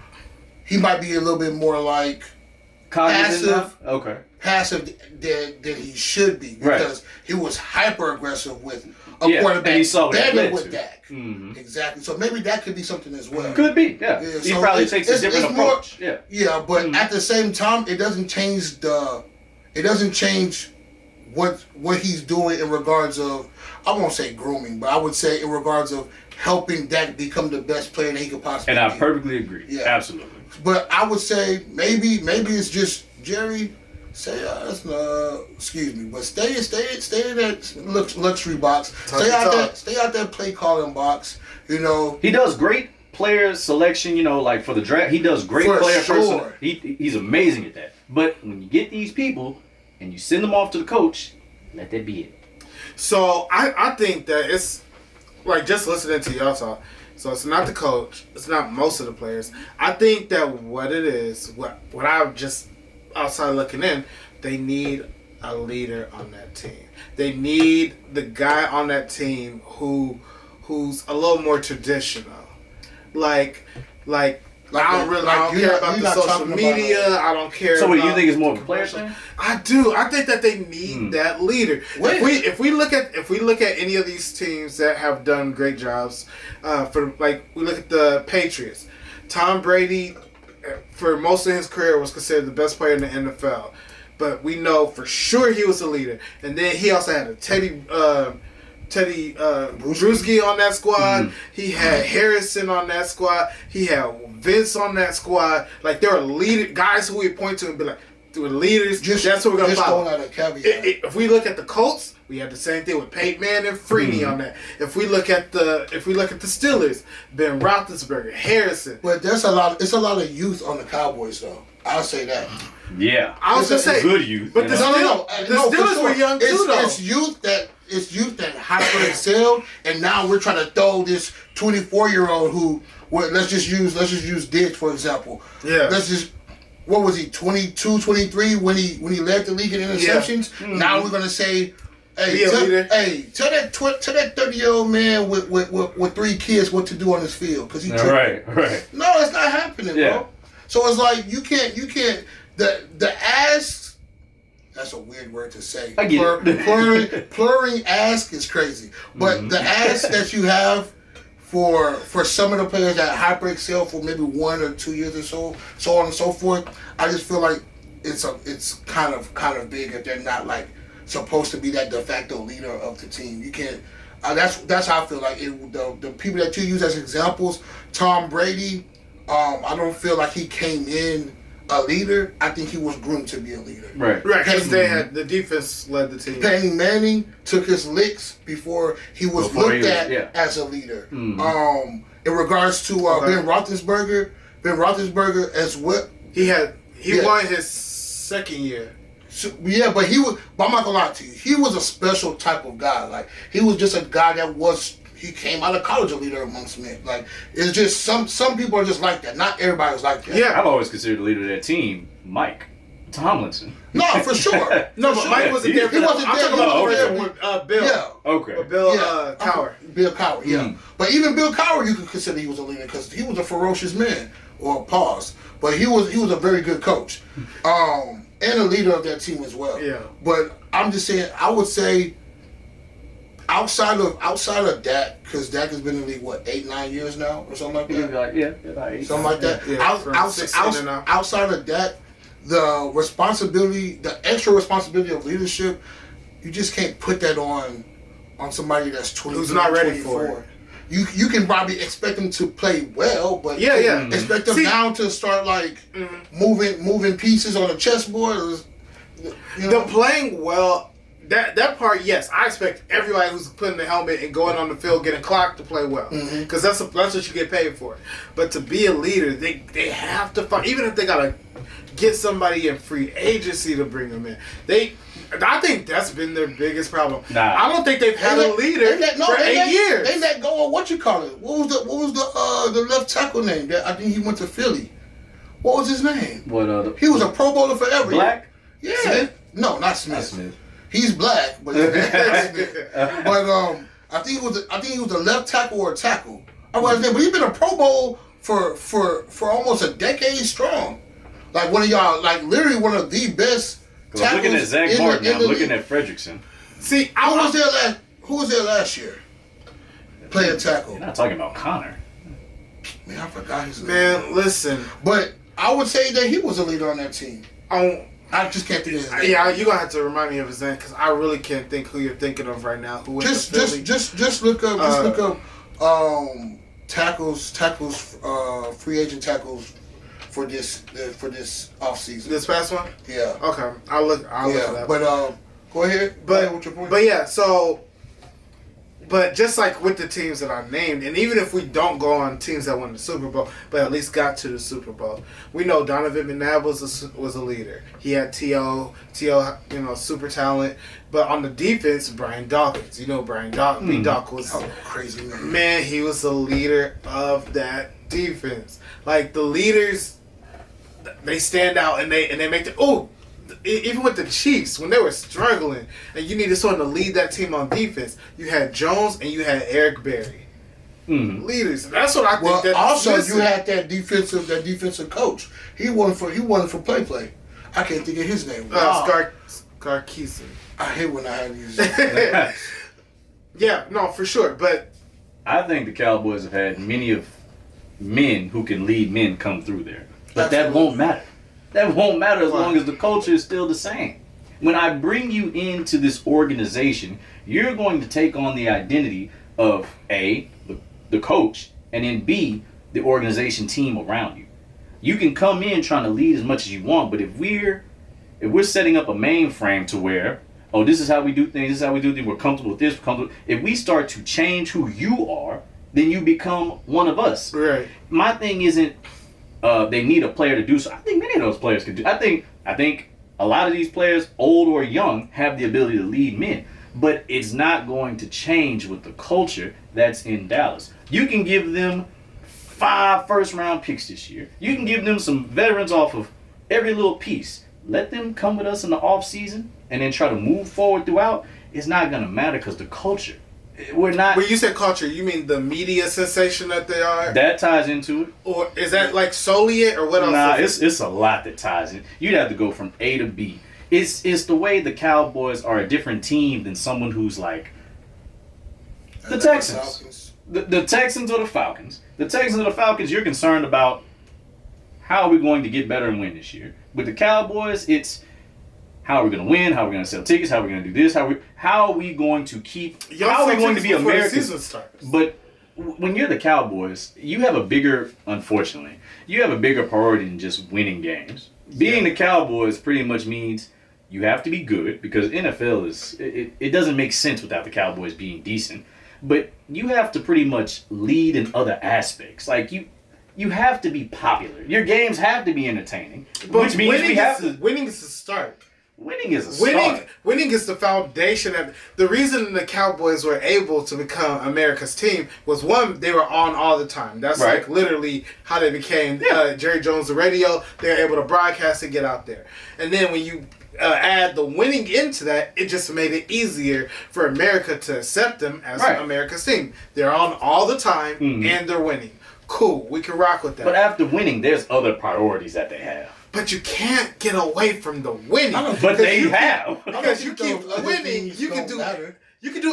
He might be a little bit more like passive. Okay. Passive than he should be because he was hyper aggressive with a quarterback. And he saw better with Dak. Exactly. So maybe that could be something as well. Could be. Yeah. He so probably takes a different approach. Yeah, but at the same time, it doesn't change what he's doing in regards of, I won't say grooming, but I would say in regards of helping Dak become the best player that he could possibly be. And I perfectly agree. Yeah. Absolutely. But I would say maybe it's just Jerry. Excuse me, but stay in that luxury box. Stay out that play calling box. You know, he does great player selection. You know, like for the draft, he does great player selection. He's amazing at that. But when you get these people and you send them off to the coach, let that be it. So I think that it's like just listening to y'all talk. So it's not the coach. It's not most of the players. I think that what it is, what I've just outside looking in, they need a leader on that team. They need the guy on that team who's a little more traditional. Like I don't care about the social media. I don't care. So, you think it's more of a player thing? I do. I think that they need that leader. If we look at any of these teams that have done great jobs, we look at the Patriots. Tom Brady, for most of his career, was considered the best player in the NFL, but we know for sure he was a leader. And then he also had a Teddy Bruschi on that squad. He had Harrison on that squad. He had Vince on that squad. Like, there are guys who we point to and be like, the leaders. That's what we're gonna follow. If we look at the Colts, we had the same thing with Peyton Manning and Freeney on that. If we look at the Steelers, Ben Roethlisberger, Harrison. But it's a lot of youth on the Cowboys, though. I'll say that. Yeah, I was gonna say good youth. But the Steelers were young too, though. It's youth that hyper excelled, and now we're trying to throw this 24-year-old who. Let's just use Diggs for example. Yeah. What was he, 22, 23 when he led the league in interceptions? Yeah. Now we're gonna say, tell that 30-year-old man with 3 kids what to do on his field because he right. No, it's not happening, bro. So it's like you can't the ass. That's a weird word to say. I get it. Plurring ask is crazy, but the ass that you have. For some of the players that hyper excel for maybe 1 or 2 years or so on and so forth, I just feel like it's kind of big if they're not like supposed to be that de facto leader of the team. You can't. That's how I feel like the people that you use as examples. Tom Brady, I don't feel like he came in a leader. I think he was groomed to be a leader. Right. Because they had the defense led the team. Peyton Manning took his licks before he was looked at as a leader. In regards to Ben Roethlisberger as well. He won his second year. So, but I'm not gonna lie to you. He was a special type of guy. Like, he was just a guy he came out of college a leader amongst men. Like, it's just some people are just like that. Not everybody's like that. Yeah, I've always considered the leader of that team Mike Tomlinson. No, for sure. No, but Mike wasn't there. He wasn't there. I'm talking about Bill. Yeah. Okay. Bill Cowher. Bill Cowher, yeah. But even Bill Cowher, you could consider he was a leader because he was a ferocious man. Or pause. But he was a very good coach. And a leader of that team as well. Yeah. But I'm just saying, I would say outside of Dak, because Dak has been in the league, 8-9 years now, or something like that? About 8. Something like that. Yeah, outside of Dak, the extra responsibility of leadership, you just can't put that on somebody that's 20, who's not ready 24. for it. You can probably expect them to play well, but expect them now to start like moving pieces on a chessboard. The playing well that part, yes, I expect everybody who's putting the helmet and going on the field getting clocked to play well, because that's what you get paid for. But to be a leader, they have to find, even if they gotta get somebody in free agency to bring them in. I think that's been their biggest problem. Nah. I don't think they've had a leader for 8 years. They let go of what you call it. What was the left tackle name? That I think he went to Philly. What was his name? He was a Pro Bowler forever. Black? Yeah. Smith? No, not Smith. Not Smith. He's black, but he's not Smith. But I think he was a left tackle or a tackle. I was there, but he's been a Pro Bowl for almost a decade strong. Like one of y'all, like literally one of the best. I'm looking at Zach Martin. I'm looking at Fredrickson. See, who was there last year? Playing tackle. You're not talking about Connor. Man, I forgot his name. Man, listen. But I would say that he was a leader on that team. I just can't think of his name. Yeah, you're gonna have to remind me of his name because I really can't think who you're thinking of right now. Who just look up tackles, free agent tackles for this offseason. This past one? Yeah. Okay, I'll look at that. But go ahead. But yeah, so. But just like with the teams that I named, and even if we don't go on teams that won the Super Bowl, but at least got to the Super Bowl, we know Donovan McNabb was a leader. He had T.O., super talent. But on the defense, Brian Dawkins. Brian Dawkins. Doc was crazy man. Man, he was the leader of that defense. Like the leaders, they stand out and they make even with the Chiefs, when they were struggling and you needed someone to lead that team on defense, you had Jones and you had Eric Berry. Leaders. That's what I think. Well, also you had that defensive coach. He won for play. I can't think of his name. Skarkeeson. I hate when I have these. Yeah, no, for sure. But I think the Cowboys have had many of men who can lead men come through there. But Absolutely. that won't matter. That won't matter as long as the culture is still the same. When I bring you into this organization, you're going to take on the identity of A, the coach, and then B, the organization team around you. You can come in trying to lead as much as you want, but if we're setting up a mainframe to where, this is how we do things, we're comfortable with this, if we start to change who you are, then you become one of us. Right. My thing isn't they need a player to do so. I think many of those players could do. I think a lot of these players, old or young, have the ability to lead men. But it's not going to change with the culture that's in Dallas. You can give them 5 first-round picks this year. You can give them some veterans off of every little piece. Let them come with us in the offseason and then try to move forward throughout. It's not going to matter because the culture. We're not. When you say culture, you mean the media sensation that they are? That ties into it. Or is that like solely it, or what else? Nah, it's a lot that ties in. You'd have to go from A to B. It's the way the Cowboys are a different team than someone who's like the Texans. The Texans or the Falcons. The Texans or the Falcons, you're concerned about how are we going to get better and win this year. With the Cowboys, it's how are we going to win? How are we going to sell tickets? How are we going to do this? How are we going to keep? How are we going to be Americans? But when you're the Cowboys, you have a bigger, unfortunately, you have a bigger priority than just winning games. Being the Cowboys pretty much means you have to be good because NFL it doesn't make sense without the Cowboys being decent. But you have to pretty much lead in other aspects. Like you have to be popular. Your games have to be entertaining, which means winning is the start. Winning is a start. Winning is the foundation. The reason the Cowboys were able to become America's team was, one, they were on all the time. That's right. Like literally how they became Jerry Jones the radio. They were able to broadcast and get out there. And then when you add the winning into that, it just made it easier for America to accept them as America's team. They're on all the time and they're winning. Cool, we can rock with that. But after winning, there's other priorities that they have. But you can't get away from the winning. But they have. Because you keep winning, you can do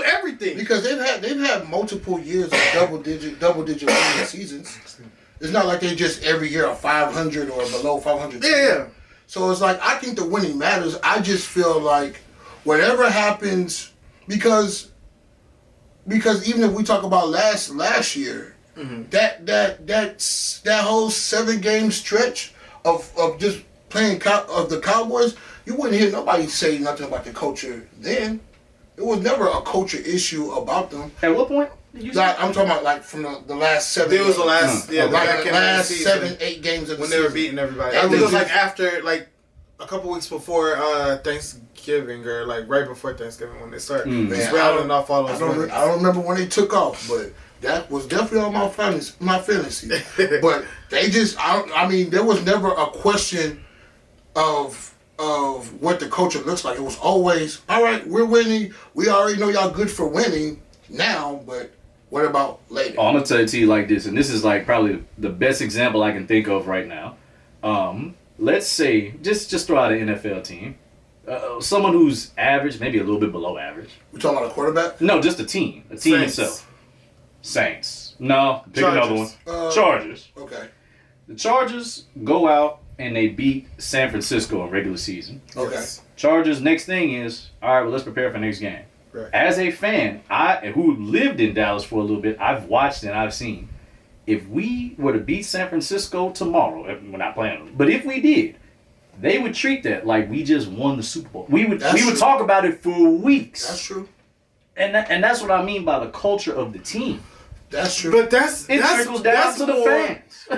everything. Because they've had multiple years of double digit winning seasons. It's not like they just every year are 500 or below 500. Yeah. So it's like, I think the winning matters. I just feel like whatever happens, because even if we talk about last year, that whole 7-game stretch of just playing of the Cowboys, you wouldn't hear nobody say nothing about the culture then. It was never a culture issue about them. At what point? I'm talking about like from the last 7. It was the last, the last 7, 8 games of the when season. they were beating everybody. I I think it was just, like after like a couple weeks before Thanksgiving or like right before Thanksgiving when they started just rattling off all those wins. I don't remember when they took off, but that was definitely on my fantasy. But they just, I mean, there was never a question of what the culture looks like. It was always, all right, we're winning. We already know y'all good for winning now, but what about later? Oh, I'm going to tell it to you like this, and this is like probably the best example I can think of right now. Let's say, just throw out an NFL team. Someone who's average, maybe a little bit below average. We talking about a quarterback? No, just a team. A team Saints. itself. Saints. No, pick Chargers. another one. Chargers. Okay. The Chargers go out and they beat San Francisco in regular season. Okay. Yes. Chargers, next thing is, all right, well, let's prepare for next game. Right. As a fan, who lived in Dallas for a little bit, I've watched and I've seen. If we were to beat San Francisco tomorrow, we're not playing them, but if we did, they would treat that like we just won the Super Bowl. We would talk about it for weeks. That's true. And that's what I mean by the culture of the team. That's true. But It trickles down to the fans.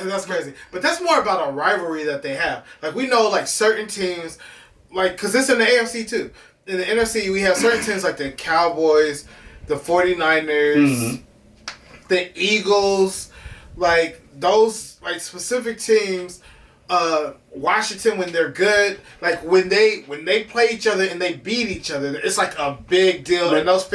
That's crazy. But that's more about a rivalry that they have. Like, we know, like, certain teams, like, because it's in the AFC, too. In the NFC, we have certain teams like the Cowboys, the 49ers, the Eagles, like, those, like, specific teams. Washington, when they're good, like when they play each other and they beat each other, it's like a big deal. And those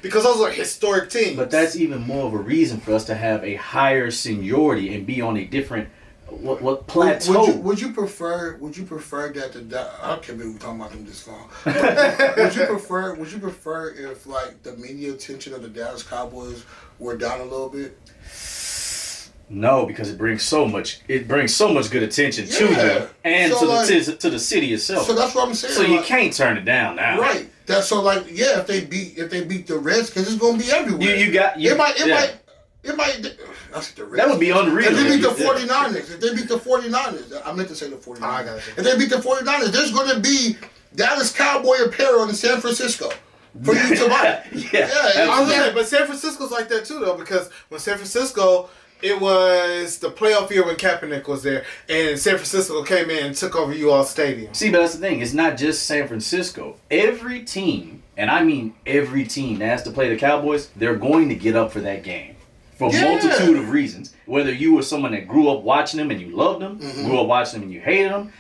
because those are historic teams. But that's even more of a reason for us to have a higher seniority and be on a different what plateau. Would you prefer that I can't believe we're talking about them this long. Would you prefer if like the media attention of the Dallas Cowboys were down a little bit? No, because it brings so much good attention to them and so to the city itself. So that's what I'm saying. So you can't turn it down now. Right. That's so like if they beat the Redskins, it's gonna be everywhere. It might. That's the Redskins. That would be unreal. If they beat the 49ers, I meant to say the 49ers. I got you. If they beat the 49ers, there's gonna be Dallas Cowboy apparel in San Francisco for you to buy. But San Francisco's like that too, though, because when San Francisco. It was the playoff year when Kaepernick was there, and San Francisco came in and took over U.all Stadium. See, but that's the thing. It's not just San Francisco. Every team, and I mean every team that has to play the Cowboys, they're going to get up for that game. For a multitude of reasons. Whether you were someone that grew up watching them and you loved them, grew up watching them and you hated them,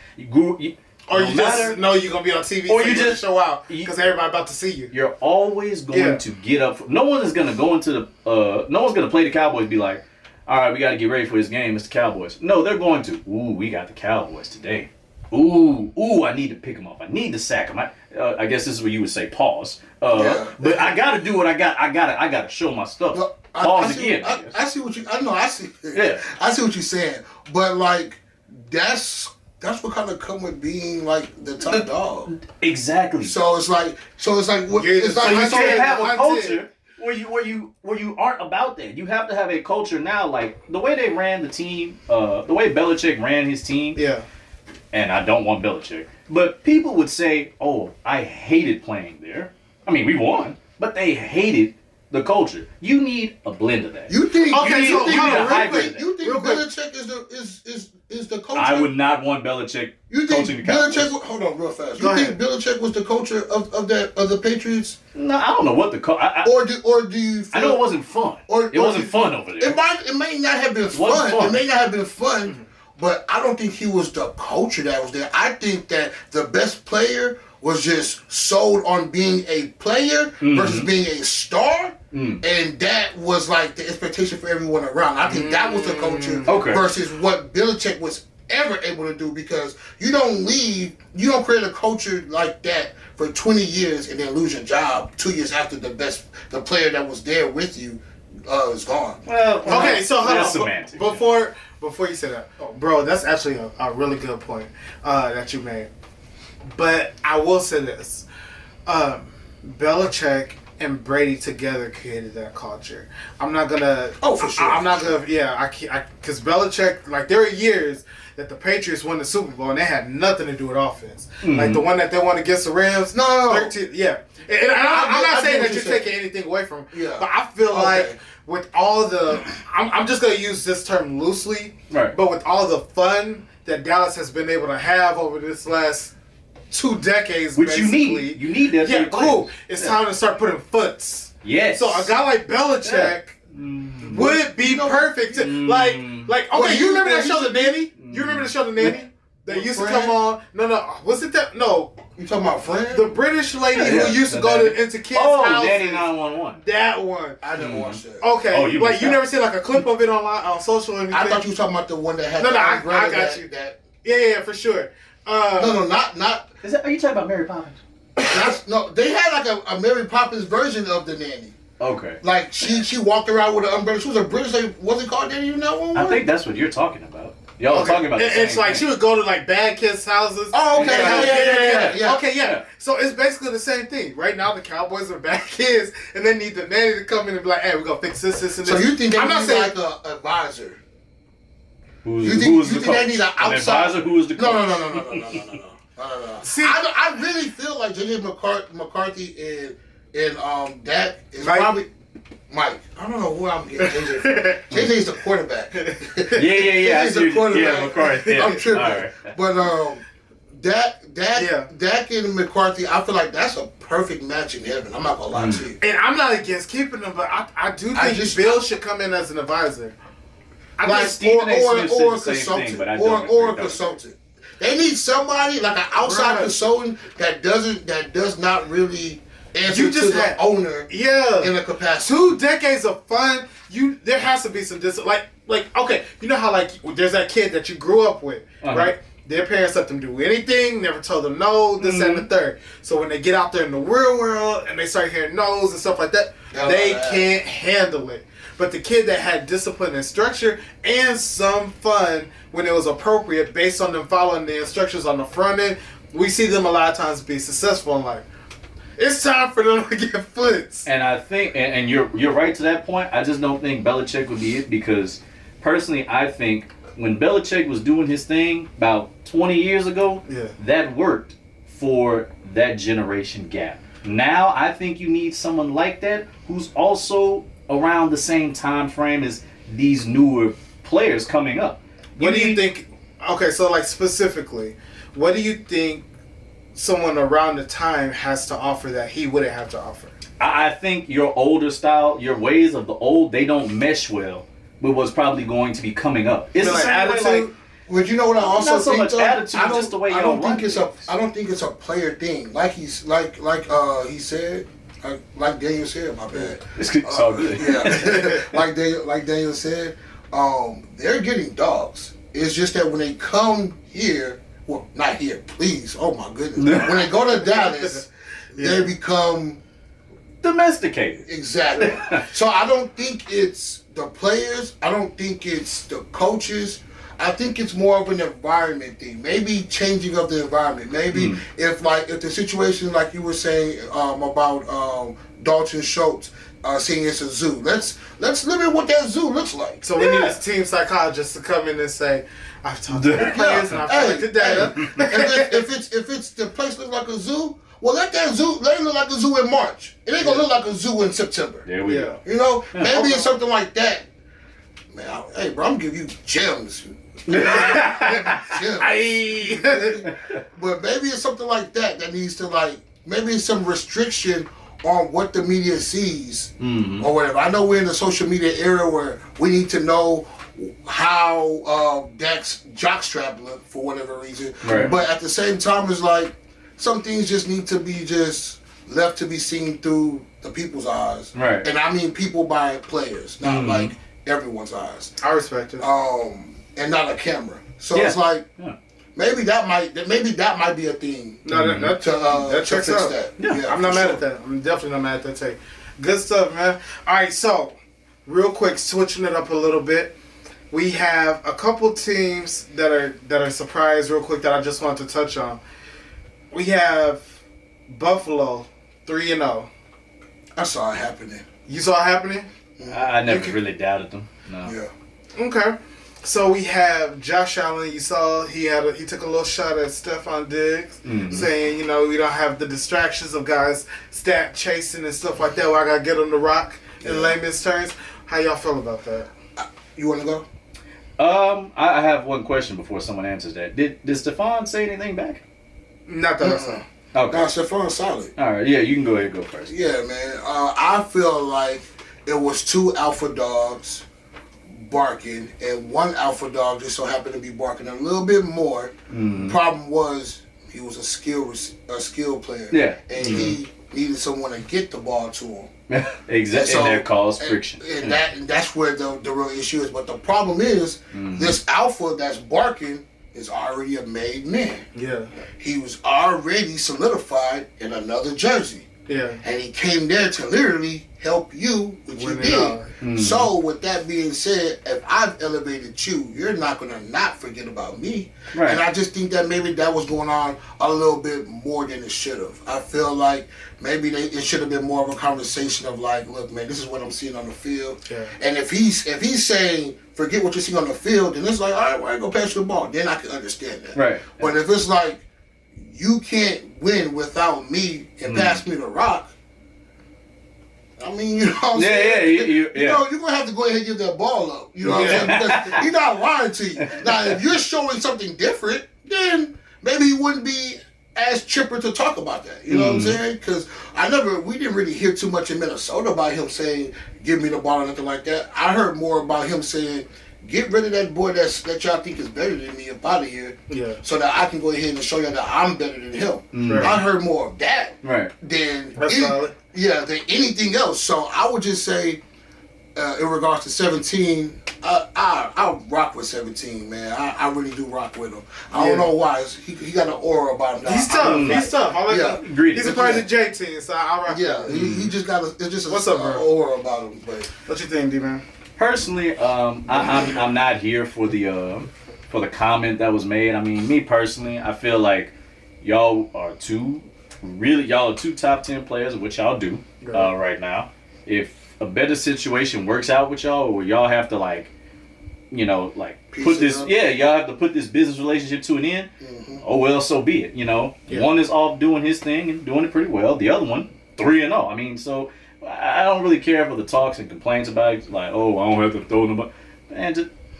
or you just know you're going to be on TV or you just show out because everybody about to see you. You're always going to get up. No one is going to go into no one's going to play the Cowboys and be like, all right, we got to get ready for this game. It's the Cowboys. No, they're going to. Ooh, we got the Cowboys today. Ooh, I need to pick them up. I need to sack them. I guess this is where you would say pause. But I got to do what I got. I got to show my stuff. No, pause again. I see what you. I see. Yeah. I see what you're saying. But like, that's what kind of come with being like the top dog. Exactly. So it's like what? It's like you can't have a culture. Where you aren't about that. You have to have a culture now, like the way they ran the team, the way Belichick ran his team. Yeah. And I don't want Belichick, but people would say, "Oh, I hated playing there." I mean, we won, but they hated the culture. You need a blend of that. You think? Okay, you need a hybrid of that. You think Belichick is the culture? I would not want Belichick coaching the Cowboys. Hold on, real fast. You think Belichick was the culture of the Patriots? No, I don't know what the or do you? I know it wasn't fun. It wasn't fun over there. It may not have been fun. It may not have been fun, but I don't think he was the culture that was there. I think that the best player was just sold on being a player versus being a star. And that was like the expectation for everyone around. I think that was the culture versus what Belichick was ever able to do, because you don't create a culture like that for 20 years and then lose your job 2 years after the player that was there with you is gone. Well, okay, so hold on. Semantic. Before you say that, bro, that's actually a really good point that you made. But I will say this. Belichick and Brady together created that culture. I'm not gonna. Oh, for sure. I'm not gonna. Yeah, I can't. Because Belichick, like, there were years that the Patriots won the Super Bowl and they had nothing to do with offense. Mm-hmm. Like the one that they won against the Rams. No. 13, yeah. And I'm not saying that you're taking anything away from him. Yeah. But I feel like with all the, I'm just gonna use this term loosely. Right. But with all the fun that Dallas has been able to have over this last 2 decades, Which basically. you need that. Yeah, cool. It's time to start putting foots. Yes. So a guy like Belichick would be perfect. Like, okay, you remember that show, The Nanny? You remember the show, The Nanny? That used to come on. No. Was it that? No. You talking about Friends? The British lady who used to go into kids' houses. Nanny 911. That one. I didn't watch that. Okay. Oh, you never seen like a clip of it on social or anything? I thought you were talking about the one that had. No, the I umbrella got you. That. Yeah, for sure. No, not. Are you talking about Mary Poppins? They had like a Mary Poppins version of the nanny. Okay. Like she walked around with an umbrella. She was a British lady. Was it called Nanny in that one? I think that's what you're talking about. Y'all are talking about the same It's like thing. she would go to like bad kids' houses. Oh, okay. Yeah. Okay, yeah. So it's basically the same thing. Right now, the Cowboys are bad kids, and they need the nanny to come in and be like, "Hey, we're gonna fix this, and this." So you think they I'm not need saying like an advisor? Who's You think the they need an coach? outside? Advisor? Who is the coach? No. See, I really feel like JJ McCarthy and Dak is Mike? probably Mike. I don't know who I'm getting JJ from. JJ's the quarterback. Yeah. JJ's the quarterback. Yeah, McCarthy. Yeah. I'm tripping. All right. But Dak and McCarthy, I feel like that's a perfect match in heaven. I'm not gonna lie to you. and I'm not against keeping them, but I do think Bill should come in as an advisor. Like, Stephen A. Smith said or a the same consultant, thing, but I don't agree or a with that. consultant. They need somebody like an outside consultant that does not really answer to the owner in a capacity. 2 decades of fun. There has to be some like okay, you know how like there's that kid that you grew up with, right? Their parents let them do anything, never told them no, this and the third. So when they get out there in the real world and they start hearing no's and stuff like that, they can't handle it. But the kid that had discipline and structure and some fun when it was appropriate based on them following the instructions on the front end, we see them a lot of times be successful in life. It's time for them to get foots. And I think, and you're right to that point. I just don't think Belichick would be it because, personally, I think when Belichick was doing his thing about 20 years ago, that worked for that generation gap. Now I think you need someone like that who's also around the same time frame as these newer players coming up. What do you think? Okay, so like specifically, what do you think someone around the time has to offer that he wouldn't have to offer? I think your older style, your ways of the old, they don't mesh well with what's probably going to be coming up. It's the like same attitude. way, like, But you know what I also not so think much though? attitude, just the way you don't think I don't think it's a player thing. Like he said. Like Daniel said, my bad. It's all good. Yeah. like Daniel said, they're getting dogs. It's just that when they come here, well, not here, please. Oh my goodness. When they go to Dallas, they become domesticated. Exactly. So I don't think it's the players. I don't think it's the coaches. I think it's more of an environment thing. Maybe changing of the environment. Maybe if the situation like you were saying about Dalton Schultz, saying it's a zoo. Let's limit what that zoo looks like. So we need a team psychologist to come in and say, I've talked to the players and I've collected the data. If it's the place looks like a zoo, well, let it look like a zoo in March. It ain't gonna look like a zoo in September. There we go. You know, maybe it's something like that. Man, hey, bro, I'm giving you gems. But maybe it's something like that needs to maybe it's some restriction on what the media sees or whatever. I know we're in the social media era where we need to know how Dak's jockstrap look for whatever reason. Right. But at the same time, it's like some things just need to be just left to be seen through the people's eyes. Right. And I mean people by players, not like everyone's eyes. I respect it. And not a camera. So it's like maybe that might be a thing. No, that checks fix out. That. Yeah, I'm not mad at that. I'm definitely not mad at that take. Good stuff, man. All right, so real quick, switching it up a little bit. We have a couple teams that are surprised real quick that I just want to touch on. We have Buffalo 3-0. I saw it happening. You saw it happening? I never really doubted them. No. Yeah. Okay. So we have Josh Allen. You saw he took a little shot at Stephon Diggs, saying, we don't have the distractions of guys stat chasing and stuff like that. Where I gotta get on the rock in layman's terms. How y'all feel about that? You want to go? I have one question before someone answers that. Did Stephon say anything back? Not that I saw. Okay. No, Stephon's solid. All right. Yeah, you can go ahead and go first. Yeah, man. I feel like it was 2 alpha dogs barking, and one alpha dog just so happened to be barking a little bit more. Problem was he was a skill player. Yeah. And he needed someone to get the ball to him. Exactly. And that caused friction. And that's where the real issue is. But the problem is this alpha that's barking is already a made man. Yeah. He was already solidified in another jersey. Yeah. And he came there to literally help you, which you did. So with that being said, if I've elevated you, you're not going to not forget about me. Right. And I just think that maybe that was going on a little bit more than it should have. I feel like maybe it should have been more of a conversation of like, look, man, this is what I'm seeing on the field. Yeah. And if he's saying, forget what you're seeing on the field, then it's like, all right, well, I go pass you the ball. Then I can understand that. Right. But if it's like, you can't win without me and pass me the rock, I mean, you know what I'm saying? Yeah. You're going to have to go ahead and give that ball up. You know what I'm saying? Because he's not lying to you. Now, if you're showing something different, then maybe he wouldn't be as chipper to talk about that. You know what I'm saying? Because we didn't really hear too much in Minnesota about him saying, give me the ball or nothing like that. I heard more about him saying, get rid of that boy that y'all think is better than me up out of here, so that I can go ahead and show y'all that I'm better than him. Right. I heard more of that than anything else. So I would just say, in regards to 17, I'll rock with 17, man. I really do rock with him. I don't know why. He got an aura about him. He's tough. He's tough. I like that. He's a part of the J team, so I rock with him. He just got it's just What's up, an aura about him. But what you think, D-Man? Personally, I'm not here for the comment that was made. I mean, me personally, I feel like y'all are two top 10 players, which y'all do right now. If a better situation works out with y'all, or y'all have to y'all have to put this business relationship to an end. Oh well, so be it. One is off doing his thing and doing it pretty well. The other one, 3-0. I mean, so. I don't really care for the talks and complaints about it. Like, oh, I don't have to throw them. Man,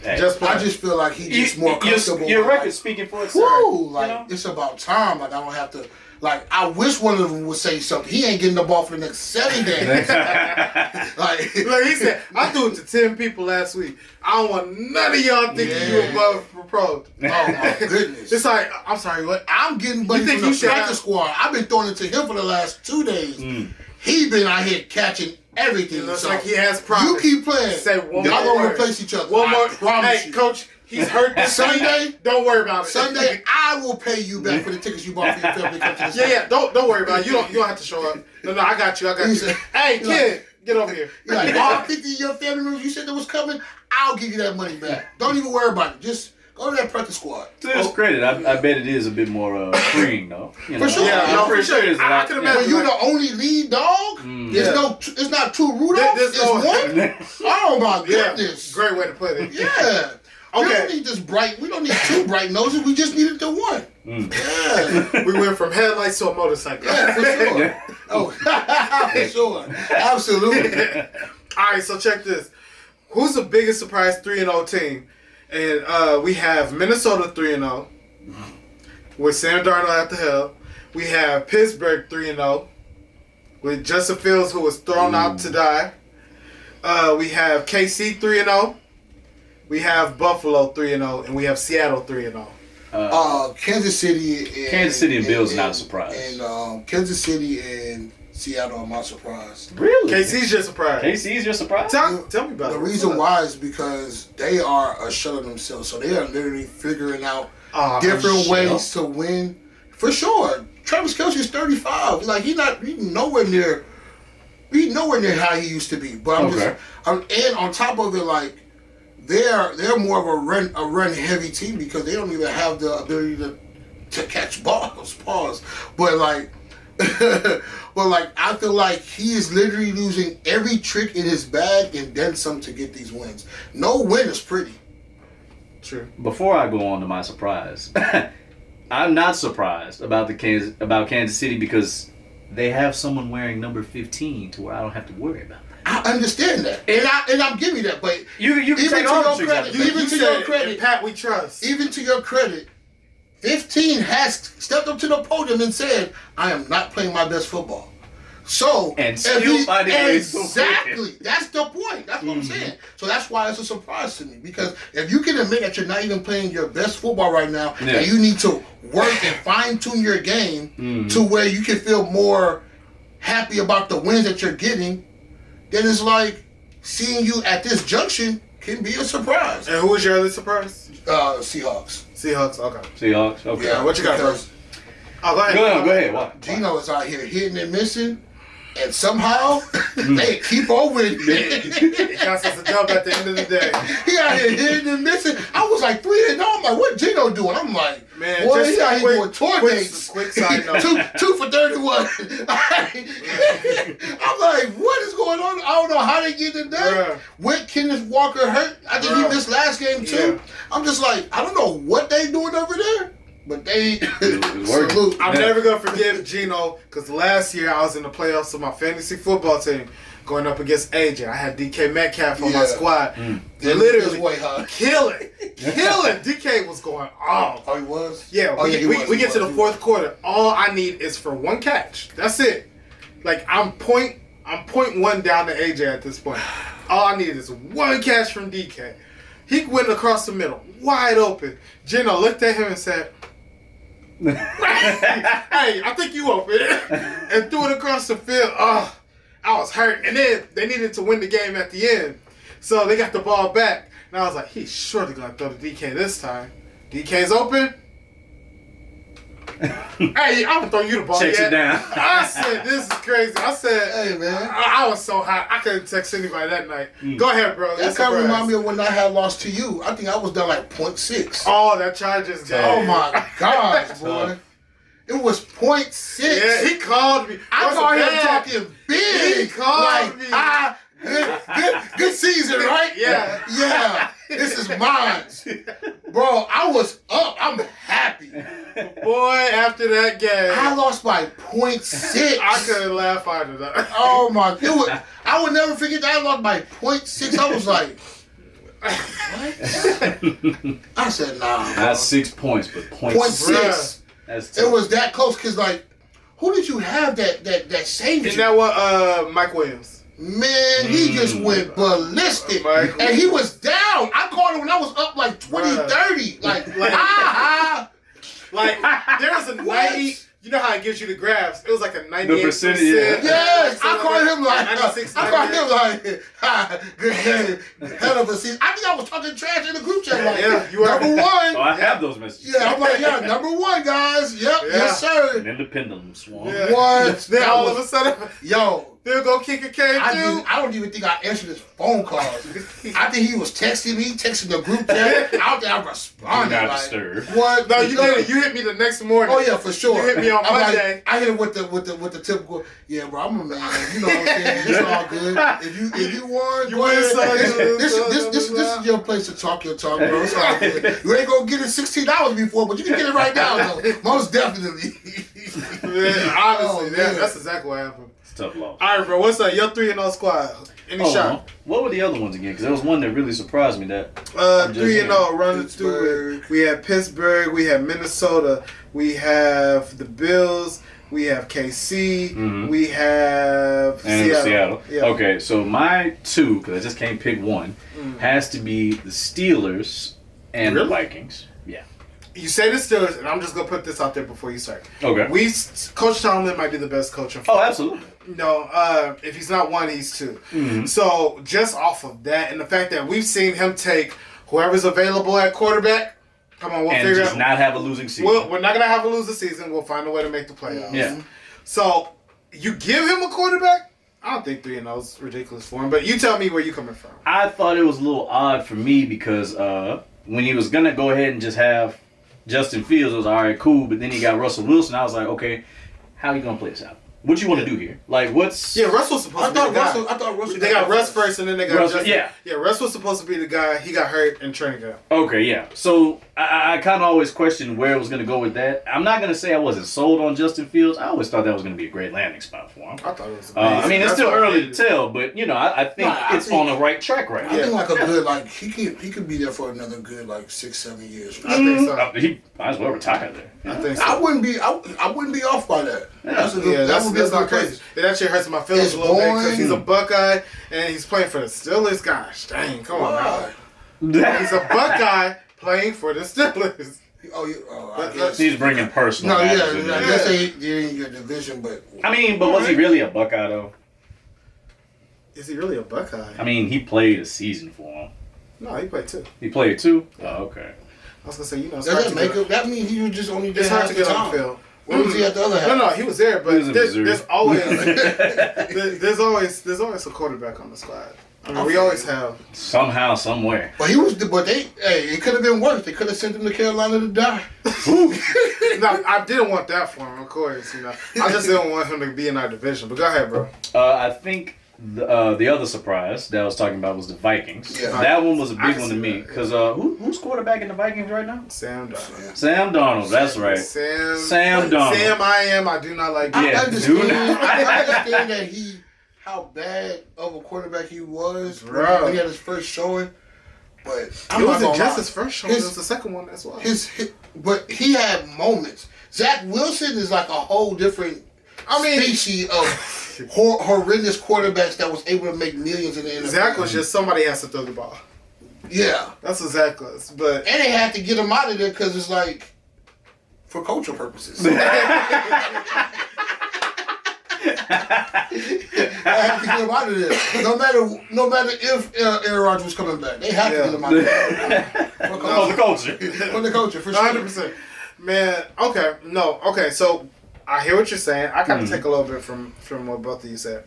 I just feel like he's just more comfortable. Your record's speaking for itself. It's about time. Like, I don't have to. Like, I wish one of them would say something. He ain't getting the ball for the next 7 days. Like he said, I threw it to 10 people last week. I don't want none of y'all thinking you above pro. Oh my goodness! It's like, I'm sorry, what? I'm getting money from the practice squad. I've been throwing it to him for the last 2 days. He been out here catching everything. It looks like he has promise. You keep playing. Say one Y'all more gonna word. replace each other. One more. Promise Hey, you. Coach, he's hurt this Sunday. week. Don't worry about it. Sunday, I will pay you back for the tickets you bought for your family to come to this. Yeah. Don't worry about it. You don't have to show up. No, I got you. Hey, kid, get over here. You're like, all 50 of your family members you said that was coming, I'll give you that money back. Don't even worry about it. Just go to that practice squad. To his credit, I bet it is a bit more freeing, though. For sure. Yeah, for sure. I can imagine. When you're the only lead dog, it's not 2 Rudolphs, it's 1. Oh my goodness. Great way to put it. Yeah. Okay. We don't need this bright. We don't need 2 bright noses. We just needed the 1. Yeah. We went from headlights to a motorcycle. Yeah, for sure. For sure. Absolutely. All right, so check this. Who's the biggest surprise 3-0 team? And we have Minnesota 3-0 with Sam Darnold at the helm. We have Pittsburgh 3-0 with Justin Fields, who was thrown out to die. We have KC 3-0. We have Buffalo 3-0, and we have Seattle 3-0. Kansas City and Bills not a surprise. And Kansas City and Seattle are my surprise. Really? KC's your surprise. KC's your surprise? Tell me about it. The reason why is because they are a shell of themselves. So they are literally figuring out different ways to win. For sure. Travis Kelce is 35. Like he's nowhere near how he used to be. But and on top of it, like they're more of a run heavy team because they don't even have the ability to catch balls. Pause. But like But like, I feel like he is literally using every trick in his bag and then some to get these wins. No win is pretty. True. Before I go on to my surprise, I'm not surprised about Kansas City because they have someone wearing number 15 to where I don't have to worry about that. I understand that, and I'm giving you that. But you can even take to all your the credit, tricks. even to your credit, Pat, we trust. Even to your credit, 15 has stepped up to the podium and said, "I am not playing my best football." So and still finding ways to win. Exactly. That's the point. That's what I'm saying. So that's why it's a surprise to me. Because if you can admit that you're not even playing your best football right now, and you need to work and fine-tune your game to where you can feel more happy about the wins that you're getting, then it's like seeing you at this junction can be a surprise. And who was your other surprise? Seahawks. Seahawks, okay. Seahawks, okay. Yeah, What you got first? Oh, go ahead. Go ahead. What? Gino is out here hitting and missing. And somehow, they keep on winning. It counts as a dub at the end of the day. He out here hitting and missing. I was like 3-0. I'm like, what Gino doing? I'm like, man, boy, just he out here doing tour dates. Quick side note. two for 31. I'm like, what is going on? I don't know how they get it done. When Kenneth Walker hurt, I think he missed last game too. Yeah. I'm just like, I don't know what they doing over there. But they salute. I'm never gonna forgive Gino because last year I was in the playoffs with my fantasy football team going up against AJ. I had DK Metcalf on my squad. Literally killing. DK was going off. Oh, he was? Yeah, we get to the fourth quarter. All I need is for one catch. That's it. Like I'm point one down to AJ at this point. All I need is one catch from DK. He went across the middle, wide open. Gino looked at him and said, "Hey, I think you open," and threw it across the field. Oh, I was hurt. And then they needed to win the game at the end. So they got the ball back. And I was like, he's surely going to throw to DK this time. DK's open. Hey, I'm going to throw you the ball. Checks it down. I said, this is crazy. I said, hey, man. I was so hot. I couldn't text anybody that night. Go ahead, bro. That kind of remind me of when I had lost to you. I think I was down like 0.6. Oh, that Chargers game. Oh, my gosh, boy. It was 0.6. Yeah, he called me. I called him talking big. He called me. Good season, right? Yeah. Yeah. This is mine. Bro, I was up. I'm happy. Boy, after that game. I lost by 0.6. I couldn't laugh either. That. Oh, my. I would never forget that I lost by 0.6. I was like, what? I said, nah. That's 6 points, but 0.6. It was that close because, like, who did you have that saved you? Isn't that what Mike Williams? Man, he just went ballistic. And he was down. I called him when I was up like 20-30. Like there's a 90. You know how it gives you the graphs? It was like a 98%. Yes, I called him like 96, I called him like good game, hell of a season. I think I was talking trash in the group chat. Like, yeah, you were number one. Oh, I have those messages. Yeah, I'm like, yeah, number one, guys. Yep, yes, sir. And then the pendulum swung. Yeah. What? Then all of a sudden, yo. They'll go kick a came through. I don't even think I answered his phone calls. I think he was texting me, texting the group chat. Out there, I responded. Do not like, disturb. What? No, you did it. You hit me the next morning. Oh yeah, for sure. You hit me on Monday. Like, I hit him with the typical. Yeah, bro, I'm a man. You know what I'm saying? It's all good. If you won, you go ahead. win. This is your place to talk your talk, bro. It's all good. You ain't gonna get it $16 before, but you can get it right now, though. Most definitely. Man, honestly, that's exactly what happened. Tough loss. All right, bro. What's up? Your 3-0 squad. Any shot? What were the other ones again? Because there was one that really surprised me. That 3-0 running through it. We had Pittsburgh. We had Minnesota. We have the Bills. We have KC. Mm-hmm. We have Seattle. Yeah. Okay, so my two, because I just can't pick one, has to be the Steelers and the Vikings. Yeah. You say the Steelers, and I'm just gonna put this out there before you start. Okay. Coach Tomlin might be the best coach in football. Oh, absolutely. No, if he's not one, he's two. Mm-hmm. So just off of that, and the fact that we've seen him take whoever's available at quarterback. Come on, we'll figure it out. And just not have a losing season. We're not gonna have a losing season. We'll find a way to make the playoffs. Yeah. So you give him a quarterback. I don't think 3-0 is ridiculous for him, but you tell me where you coming from. I thought it was a little odd for me because when he was gonna go ahead and just have Justin Fields, it was all right, cool. But then he got Russell Wilson. I was like, okay, how are you gonna play this out? What you want to do here? Like, what's... Yeah, Russ was supposed to be the guy. I thought Russell... They got Russ first, and then they got Russ, Justin. yeah. Yeah, Russ was supposed to be the guy. He got hurt in training camp. Okay, yeah. So, I kind of always questioned where it was going to go with that. I'm not going to say I wasn't sold on Justin Fields. I always thought that was going to be a great landing spot for him. I thought it was I mean, it's still early to tell, but, you know, I think it's on the right track right now. I think like a good, like, he could be there for another good, like, 6-7 years. I think so. He might as well retire there. I think so. I wouldn't be off by that. That's not crazy. It actually hurts my feelings a little bit because he's a Buckeye and he's playing for the Steelers. Gosh, dang, come on now. He's a Buckeye playing for the Steelers. I guess. He's bringing personal. No, yeah, I guess they're in your division, but but was he really a Buckeye though? Is he really a Buckeye? I mean, he played a season for him. No, he played 2. He played 2? Oh, okay. I was gonna say, does that make up? That means he was just only there it's hard half to the get on time. the field. Where was he at the other half? No, he was there, but there's always there's always a quarterback on the squad. I mean, we always have. Somehow, somewhere. But it could have been worse. They could have sent him to Carolina to die. No, I didn't want that for him, of course. You know, I just didn't want him to be in our division. But go ahead, bro. I think the other surprise that I was talking about was the Vikings. Yeah. That one was a big one to me because who's quarterback in the Vikings right now? Sam Darnold. Sam Darnold. That's right. Sam Darnold. I do not like. I understand that how bad of a quarterback he was when he had his first showing. But it wasn't just his first showing; it was the second one as well. But he had moments. Zach Wilson is like a whole different species of horrendous quarterbacks that was able to make millions in the NFL. Zach was just somebody has to throw the ball. Yeah, that's what Zach was. But they had to get him out of there because it's like for cultural purposes. I have to get him out of there. No matter if Aaron Rodgers was coming back, they have to get him out of there. For the culture. For the culture, for sure. 100%. Man, okay. So I hear what you're saying. I kind of take a little bit from what both of you said.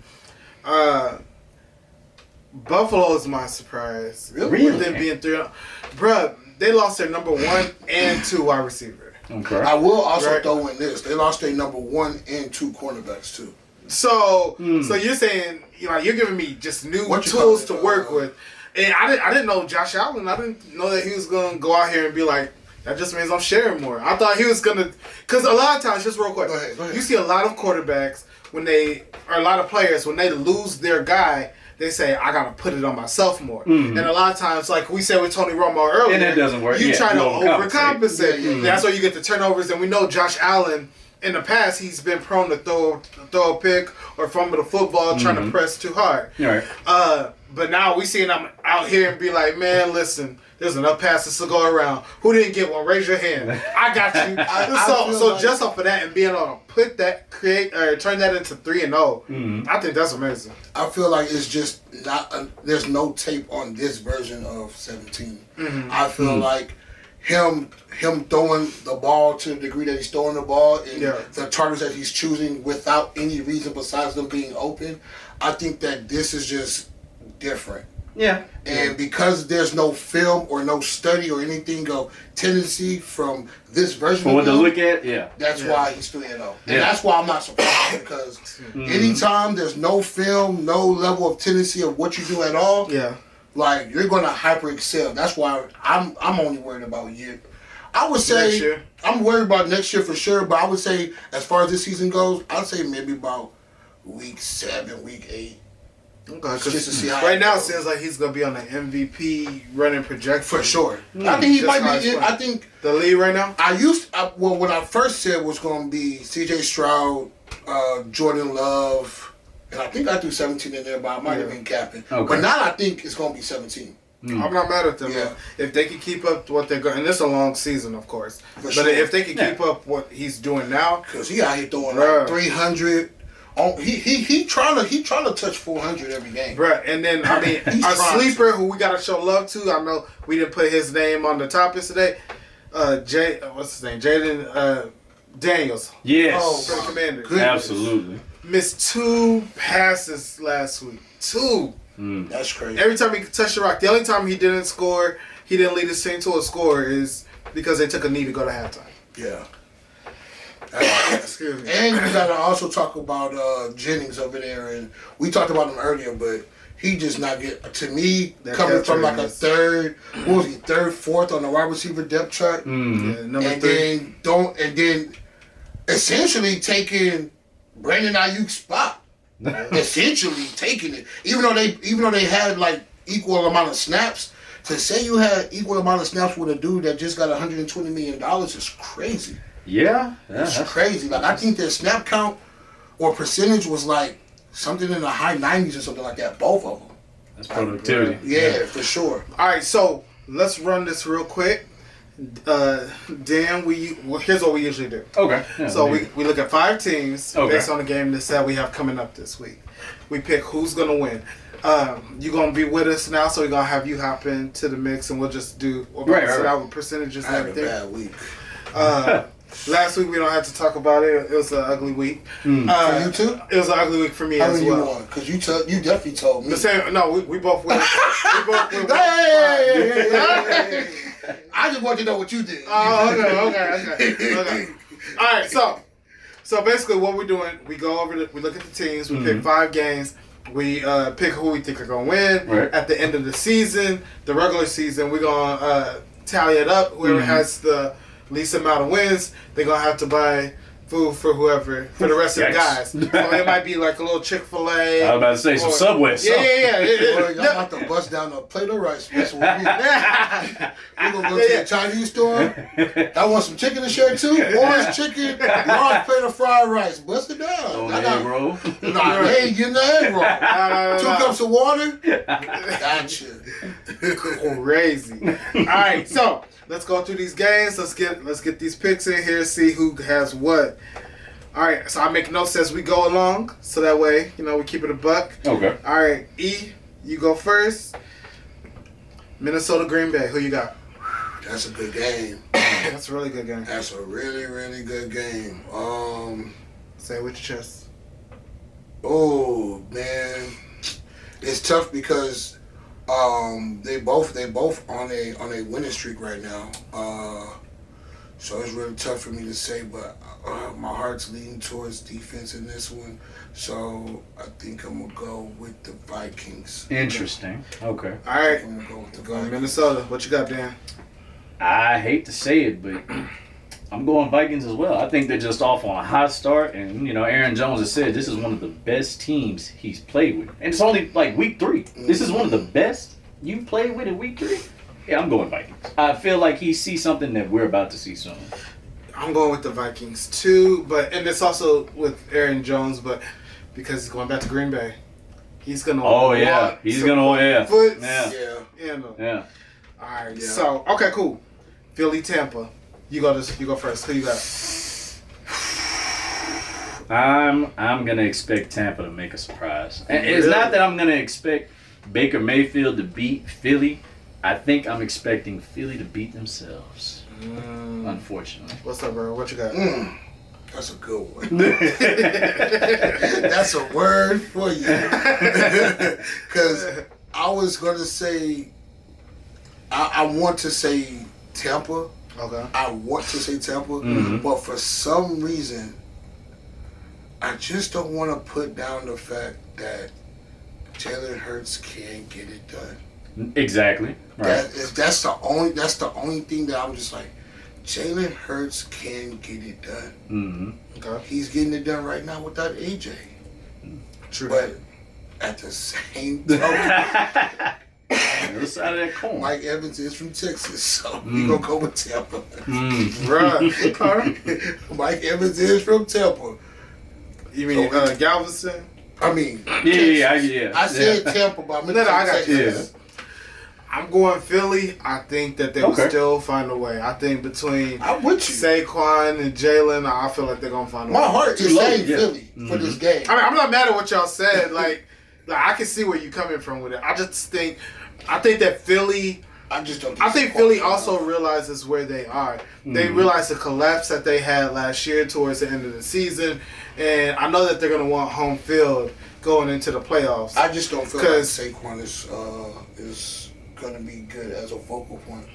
Buffalo is my surprise. Really? With them being 3-0. Bruh, they lost their number 1 and 2 wide receiver. Okay. I will also throw in this. They lost their number 1 and 2 cornerbacks too. So you're saying, you're giving me just new tools to work with. And I didn't know Josh Allen. I didn't know that he was going to go out here and be like, that just means I'm sharing more. I thought he was going to, because a lot of times, just real quick, go ahead. You see a lot of quarterbacks or a lot of players, when they lose their guy, they say, I got to put it on myself more. Mm-hmm. And a lot of times, like we said with Tony Romo earlier, and it doesn't work. You try to overcompensate. Yeah. That's why you get the turnovers. And we know Josh Allen, in the past, he's been prone to throw a pick or fumble the football, trying to press too hard. Right. But now we seeing him out here and be like, man, listen, there's enough passes to go around. Who didn't get one? Raise your hand. I got you. So just off of that and being able to put that, turn that into 3-0, I think that's amazing. I feel like it's just there's no tape on this version of 17. Mm-hmm. I feel like him throwing the ball to the degree that he's throwing the ball and the targets that he's choosing without any reason besides them being open, I think that this is just different. Yeah. And because there's no film or no study or anything of tendency from this version of him, to look at, that's why he's 3-0. And that's why I'm not surprised because anytime there's no film, no level of tendency of what you do at all, like you're gonna hyper excel. That's why I'm only worried about you. I would say next year. I'm worried about next year for sure, but I would say as far as this season goes, I'd say maybe about week 7, week 8. Okay, just to see how right now it seems like he's gonna be on the MVP running projection for sure. I think he might be. I think the lead right now. What I first said was gonna be C.J. Stroud, Jordan Love, and I think I threw 17 in there, but I might have been capping. Okay. But now I think it's gonna be 17. I'm not mad at them. Yeah. If they can keep up what they're going, and it's a long season, of course. If they can keep up what he's doing now, because he out here throwing like 300. He trying to touch 400 every game, bruh. And then I mean, a sleeper who we gotta show love to. I know we didn't put his name on the topics today. What's his name? Jaden Daniels. Yes. For the Commanders. Absolutely. Missed 2 passes last week. 2. That's crazy. Every time he touched the rock, the only time he didn't score, he didn't lead his team to a score is because they took a knee to go to halftime. Yeah. Excuse me. And you gotta also talk about Jennings over there, and we talked about him earlier, but he just not get to me That coming from like a is- third, what was he, third, fourth on the wide receiver depth chart, Yeah, number and 3. then essentially taking Brandon Ayuk's spot, essentially taking it, even though they had like equal amount of snaps. To say you had equal amount of snaps with a dude that just got $120 million is crazy. Yeah. It's crazy. Like, I think their snap count or percentage was like something in the high 90s or something like that. Both of them. That's productivity. Yeah, for sure. All right, so let's run this real quick. Dan, here's what we usually do. Okay. Yeah, So we look at 5 teams Okay. based on the game that we have coming up this week. We pick who's going to win. You're going to be with us now, so we're going to have you hop into the mix, and we'll just do out with percentages I and had a everything. bad week. Last week we don't have to talk about it. It was an ugly week. For you too? It was an ugly week for me How as many you well. won? Because you definitely told me. The same. No, we both went. We both went. Hey. I just want to know what you did. Oh, okay. All right, so basically what we're doing, we go over, we look at the teams, we pick 5 games, we pick who we think are going to win. Right. At the end of the season, the regular season, we're going to tally it up. Whoever has the least amount of wins, they're going to have to buy food for whoever, for the rest of the guys. So it might be like a little Chick-fil-A. I was about to say some Subway. Yeah. Boy, y'all about to bust down a plate of rice special with me. We're going to go to the Chinese store. I want some chicken to share too. Orange chicken, large plate of fried rice. Bust it down. Oh, I got, egg roll. nah, they ain't getting the egg roll. No. 2 cups of water. Gotcha. Crazy. All right, so let's go through these games. Let's get these picks in here. See who has what. All right, so I make notes as we go along, so that way we keep it a buck. Okay. All right, E, you go first. Minnesota, Green Bay. Who you got? That's a good game. That's a really good game. That's a really, really good game. Say it with your chest. Oh man, it's tough because they both on a winning streak right now. So it's really tough for me to say, but my heart's leaning towards defense in this one. So I think I'm gonna go with the Vikings. Interesting. Okay. All right, I'm gonna go with the going Vikings. Minnesota. What you got, Dan? I hate to say it, but I'm going Vikings as well. I think they're just off on a hot start, and Aaron Jones has said this is one of the best teams he's played with, and it's only like week 3. This is one of the best you've played with in week 3. Yeah, I'm going Vikings. I feel like he sees something that we're about to see soon. I'm going with the Vikings too, and it's also with Aaron Jones, but because he's going back to Green Bay, he's gonna. Oh yeah, he's gonna Foot. Yeah. Yeah. All right. Yeah. So okay, cool. Philly, Tampa. You go first. Who you got? I'm gonna expect Tampa to make a surprise, and it's not that I'm gonna expect Baker Mayfield to beat Philly. I think I'm expecting Philly to beat themselves. Unfortunately. What's up, bro? What you got? That's a good one. That's a word for you. Because I was going to say, I want to say Tampa. Okay. I want to say Tampa. But for some reason, I just don't want to put down the fact that Jalen Hurts can't get it done. Exactly. Right. That's the only thing that I'm just like, Jalen Hurts can get it done. Okay. He's getting it done right now without AJ. True. But at the same time, Other side of that coin. Mike Evans is from Texas, so we gonna go with Tampa. Bruh. Mike Evans is from Tampa. You mean Galveston? I mean, Yeah. I said Tampa, but I meant No, I got Texas. you. I'm going Philly. I think that they will still find a way. I think between I'm with you. Saquon and Jalen, I feel like they're gonna find a way. My heart is saying Yeah. Philly for this game. I mean, I'm not mad at what y'all said. Like I can see where you're coming from with it. I think that Philly. I just don't. I think Philly also realizes where they are. They realize the collapse that they had last year towards the end of the season, and I know that they're gonna want home field going into the playoffs. I just don't feel like Saquon is gonna be good as a focal point.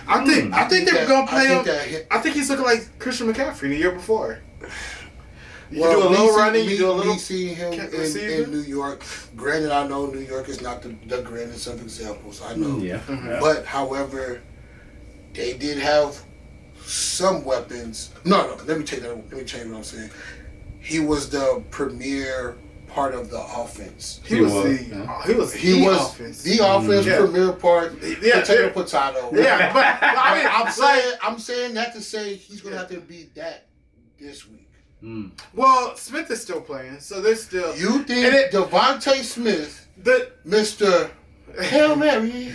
I think they're gonna play him. I think I think he's looking like Christian McCaffrey the year before. You do a little running, you do a little... Me seeing him in New York, granted I know New York is not the grandest of examples, I know. Yeah. But, however, they did have some weapons. No, let me change what I'm saying. He was the premier part of the offense. He was the offense. The offense premier part. Potato. Yeah, but I mean, I'm saying that to say he's gonna have to be that this week. Well, Smith is still playing, so there's still. You think Devontae Smith, Mr. Hail Mary?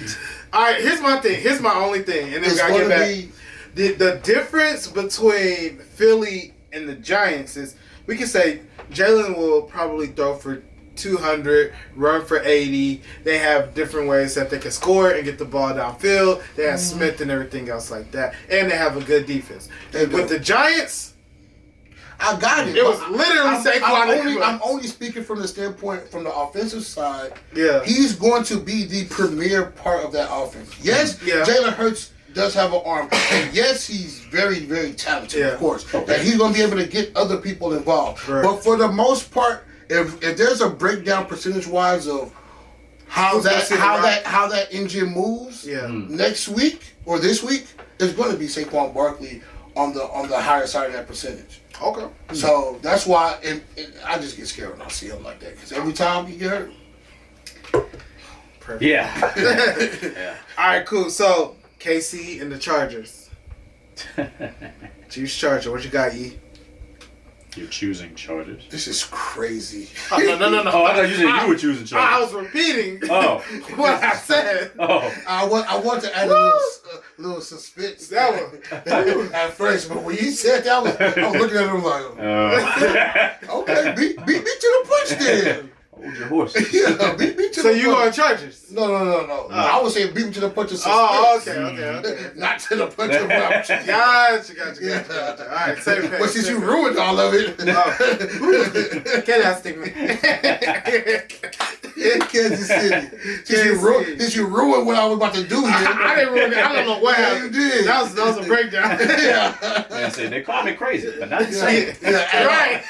All right, here's my thing. Here's my only thing, and then we gotta get back. The difference between Philly and the Giants is we can say Jalen will probably throw for 200, run for 80. They have different ways that they can score and get the ball downfield. They have Smith and everything else like that, and they have a good defense. With the Giants. I got it. It was literally Saquon. I'm only speaking from the standpoint from the offensive side. Yeah. He's going to be the premier part of that offense. Yes, Jalen Hurts does have an arm. And yes, he's very, very talented, of course. And he's going to be able to get other people involved. Right. But for the most part, if there's a breakdown percentage-wise of how that engine moves next week or this week, it's going to be Saquon Barkley on the higher side of that percentage. Okay. So that's why I just get scared when I see him like that because every time he get hurt. Perfect. Yeah. All right, cool. So KC and the Chargers. Choose Charger. What you got, E? You're choosing Chargers. This is crazy. No. Oh, I thought you said you were choosing Chargers. I was repeating what I said. I want to add a little suspense. That one. At first, but when you said that, I was looking at him like, okay, beat me to the punch then. Hold your horse. Yeah, beat me to the punch. So you going Chargers? No. I was saying beat me to the punch of suspense. Oh, okay. Not to the punch of rupture. Gotcha. All right, same page. But since you ruined all of it. Can't stick me. Kansas City. Since you ruined what I was about to do here. I didn't ruin it. I don't know what happened. You did. That was a breakdown. Man, say they call me crazy, but not the same. Right.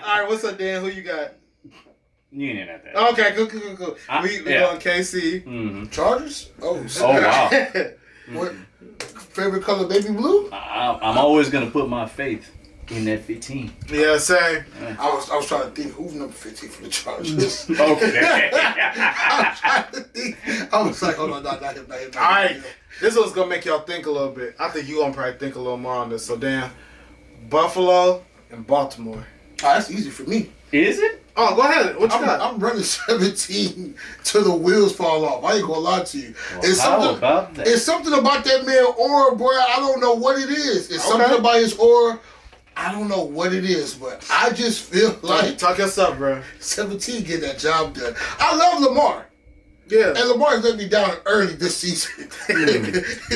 All right, what's up, Dan? Who you got? You ain't at that. Okay, cool. We going KC. Mm-hmm. Chargers? Oh wow. What favorite color? Baby blue? I'm always gonna put my faith in that 15. Yeah, same. I was trying to think who's number 15 for the Chargers. Okay. I was trying to think. I was like, hold on, not him. All right, this one's gonna make y'all think a little bit. I think you gonna probably think a little more on this. So, Dan, Buffalo and Baltimore. Oh, that's easy for me. Is it? Oh, go ahead. What you got? I'm running 17 till the wheels fall off. I ain't gonna lie to you. Well, it's something about that man aura, boy. I don't know what it is. It's something about his aura. I don't know what it is, but I just feel like talk us up, bro. 17 get that job done. I love Lamar. Yeah. And Lamar's let me down early this season.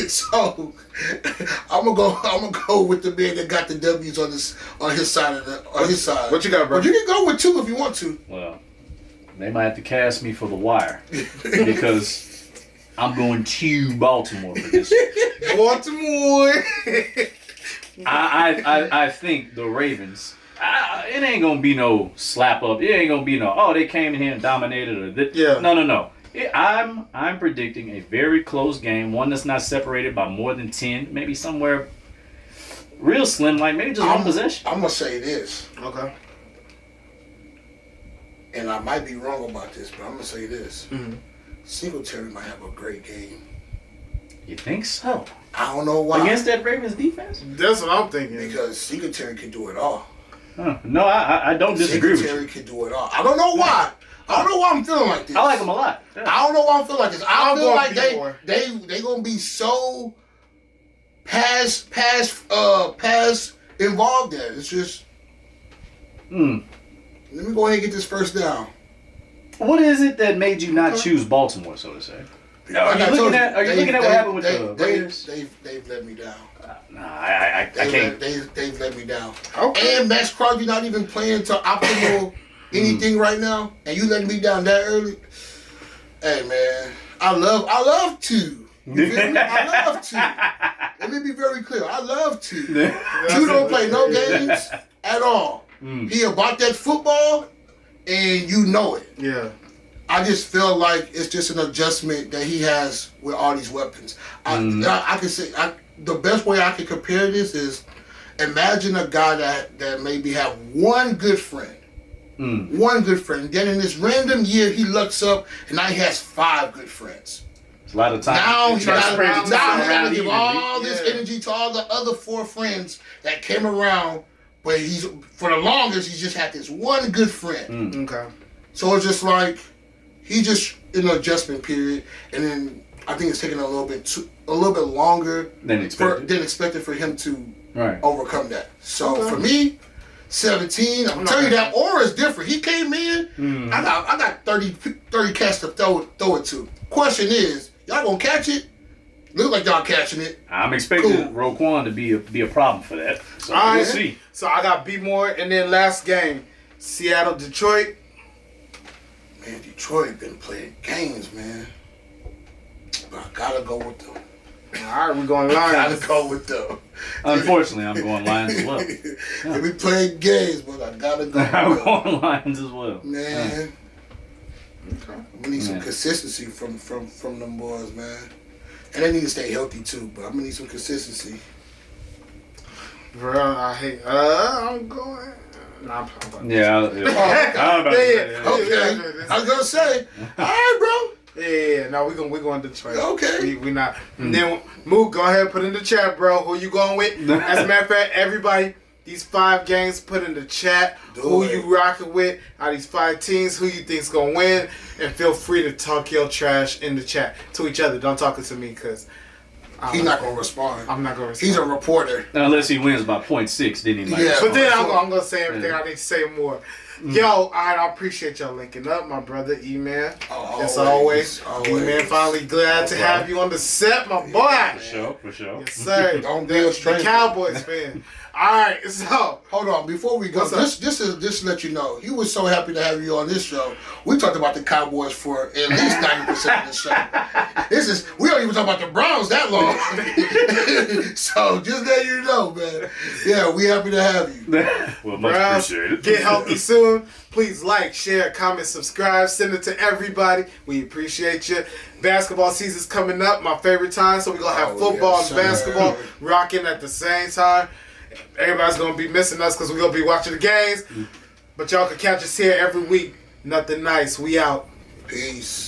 So I'm gonna go with the man that got the W's on his side. What you got, bro? But you can go with 2 if you want to. Well, they might have to cast me for the wire because I'm going to Baltimore for this. Baltimore. I think the Ravens. It ain't gonna be no slap up. It ain't gonna be no. They came in here and dominated. No. I'm predicting a very close game, one that's not separated by more than 10, maybe somewhere real slim, like maybe just one possession. I'm gonna say this. Okay. And I might be wrong about this, but I'm gonna say this. Mm-hmm. Singletary might have a great game. You think so? I don't know why. Against that Ravens defense? That's what I'm thinking. Because Singletary can do it all. No, I don't disagree with you. Singletary can do it all. I don't know why. I don't know why I'm feeling like this. I like him a lot. Yeah. I don't know why I'm feeling like this. I feel like they gonna be so pass involved there. It's just let me go ahead and get this first down. What is it that made you not choose Baltimore, so to say? Are you looking at what happened with the Raiders? They've let me down. I can't. They've let me down. Okay. And Max Crosby not even playing to optimal anything right now, and you letting me down that early. Hey man, I love to You feel me? I love T. Let me be very clear. I love T. T don't play no games at all. He about that football, and you know it. Yeah. I just feel like it's just an adjustment that he has with all these weapons. I can say the best way I can compare this is imagine a guy that maybe have one good friend. One good friend. Then in this random year, he looks up and now he has 5 good friends. It's a lot of time. Now he got to give all evenly. this energy to all the other 4 friends that came around, but for the longest, he just had this one good friend. Okay. So it's just like he just in an adjustment period, and then I think it's taking a little bit longer than expected for him to overcome that. So for me, 17. I'm telling you that aura is different. He came in. I got 30 cats to throw it to. Question is, y'all gonna catch it? Look like y'all catching it. I'm expecting Roquan to be a problem for that. So we'll see. So I got B more, and then last game, Seattle, Detroit. Man, Detroit been playing games, man. But I gotta go with them. All right, we're going Lions. I gotta go with them. Unfortunately, I'm going Lions as well. They be playing games, but I gotta go. I'm going Lions as well. Man, we need some consistency from them boys, man. And they need to stay healthy too. But I'm gonna need some consistency. Bro, I hate. I'm going. Nah, I'm Yeah. Okay. I was gonna say. All right, bro. Yeah, no, we're going Detroit. Okay. We not. Then Mook, go ahead and put in the chat, bro. Who you going with? As a matter of fact, everybody, these 5 games, put in the chat who you rocking with. Out of these 5 teams, who you think's gonna win, and feel free to talk your trash in the chat to each other. Don't talk it to me, cause he's not gonna respond. I'm not gonna respond. He's a reporter. Unless he wins by 0.6, then he might. Yeah, but then I'm gonna say everything I need to say more. Yo, I appreciate y'all linking up, my brother E-Man. As always. E-Man, finally glad to have you on the set, my boy. For sure. Yes, sir. Don't be a stranger. The Cowboys fan. All right, so hold on. Before we go, just to let you know, he was so happy to have you on this show. We talked about the Cowboys for at least 90% of the show. We don't even talk about the Browns that long. So just let you know, man. Yeah, we happy to have you. Well, much appreciated. Get healthy soon. Please like, share, comment, subscribe. Send it to everybody. We appreciate you. Basketball season's coming up. My favorite time. So we're going to have football and basketball rocking at the same time. Everybody's going to be missing us because we're going to be watching the games. But y'all can catch us here every week. Nothin Nice. We out. Peace.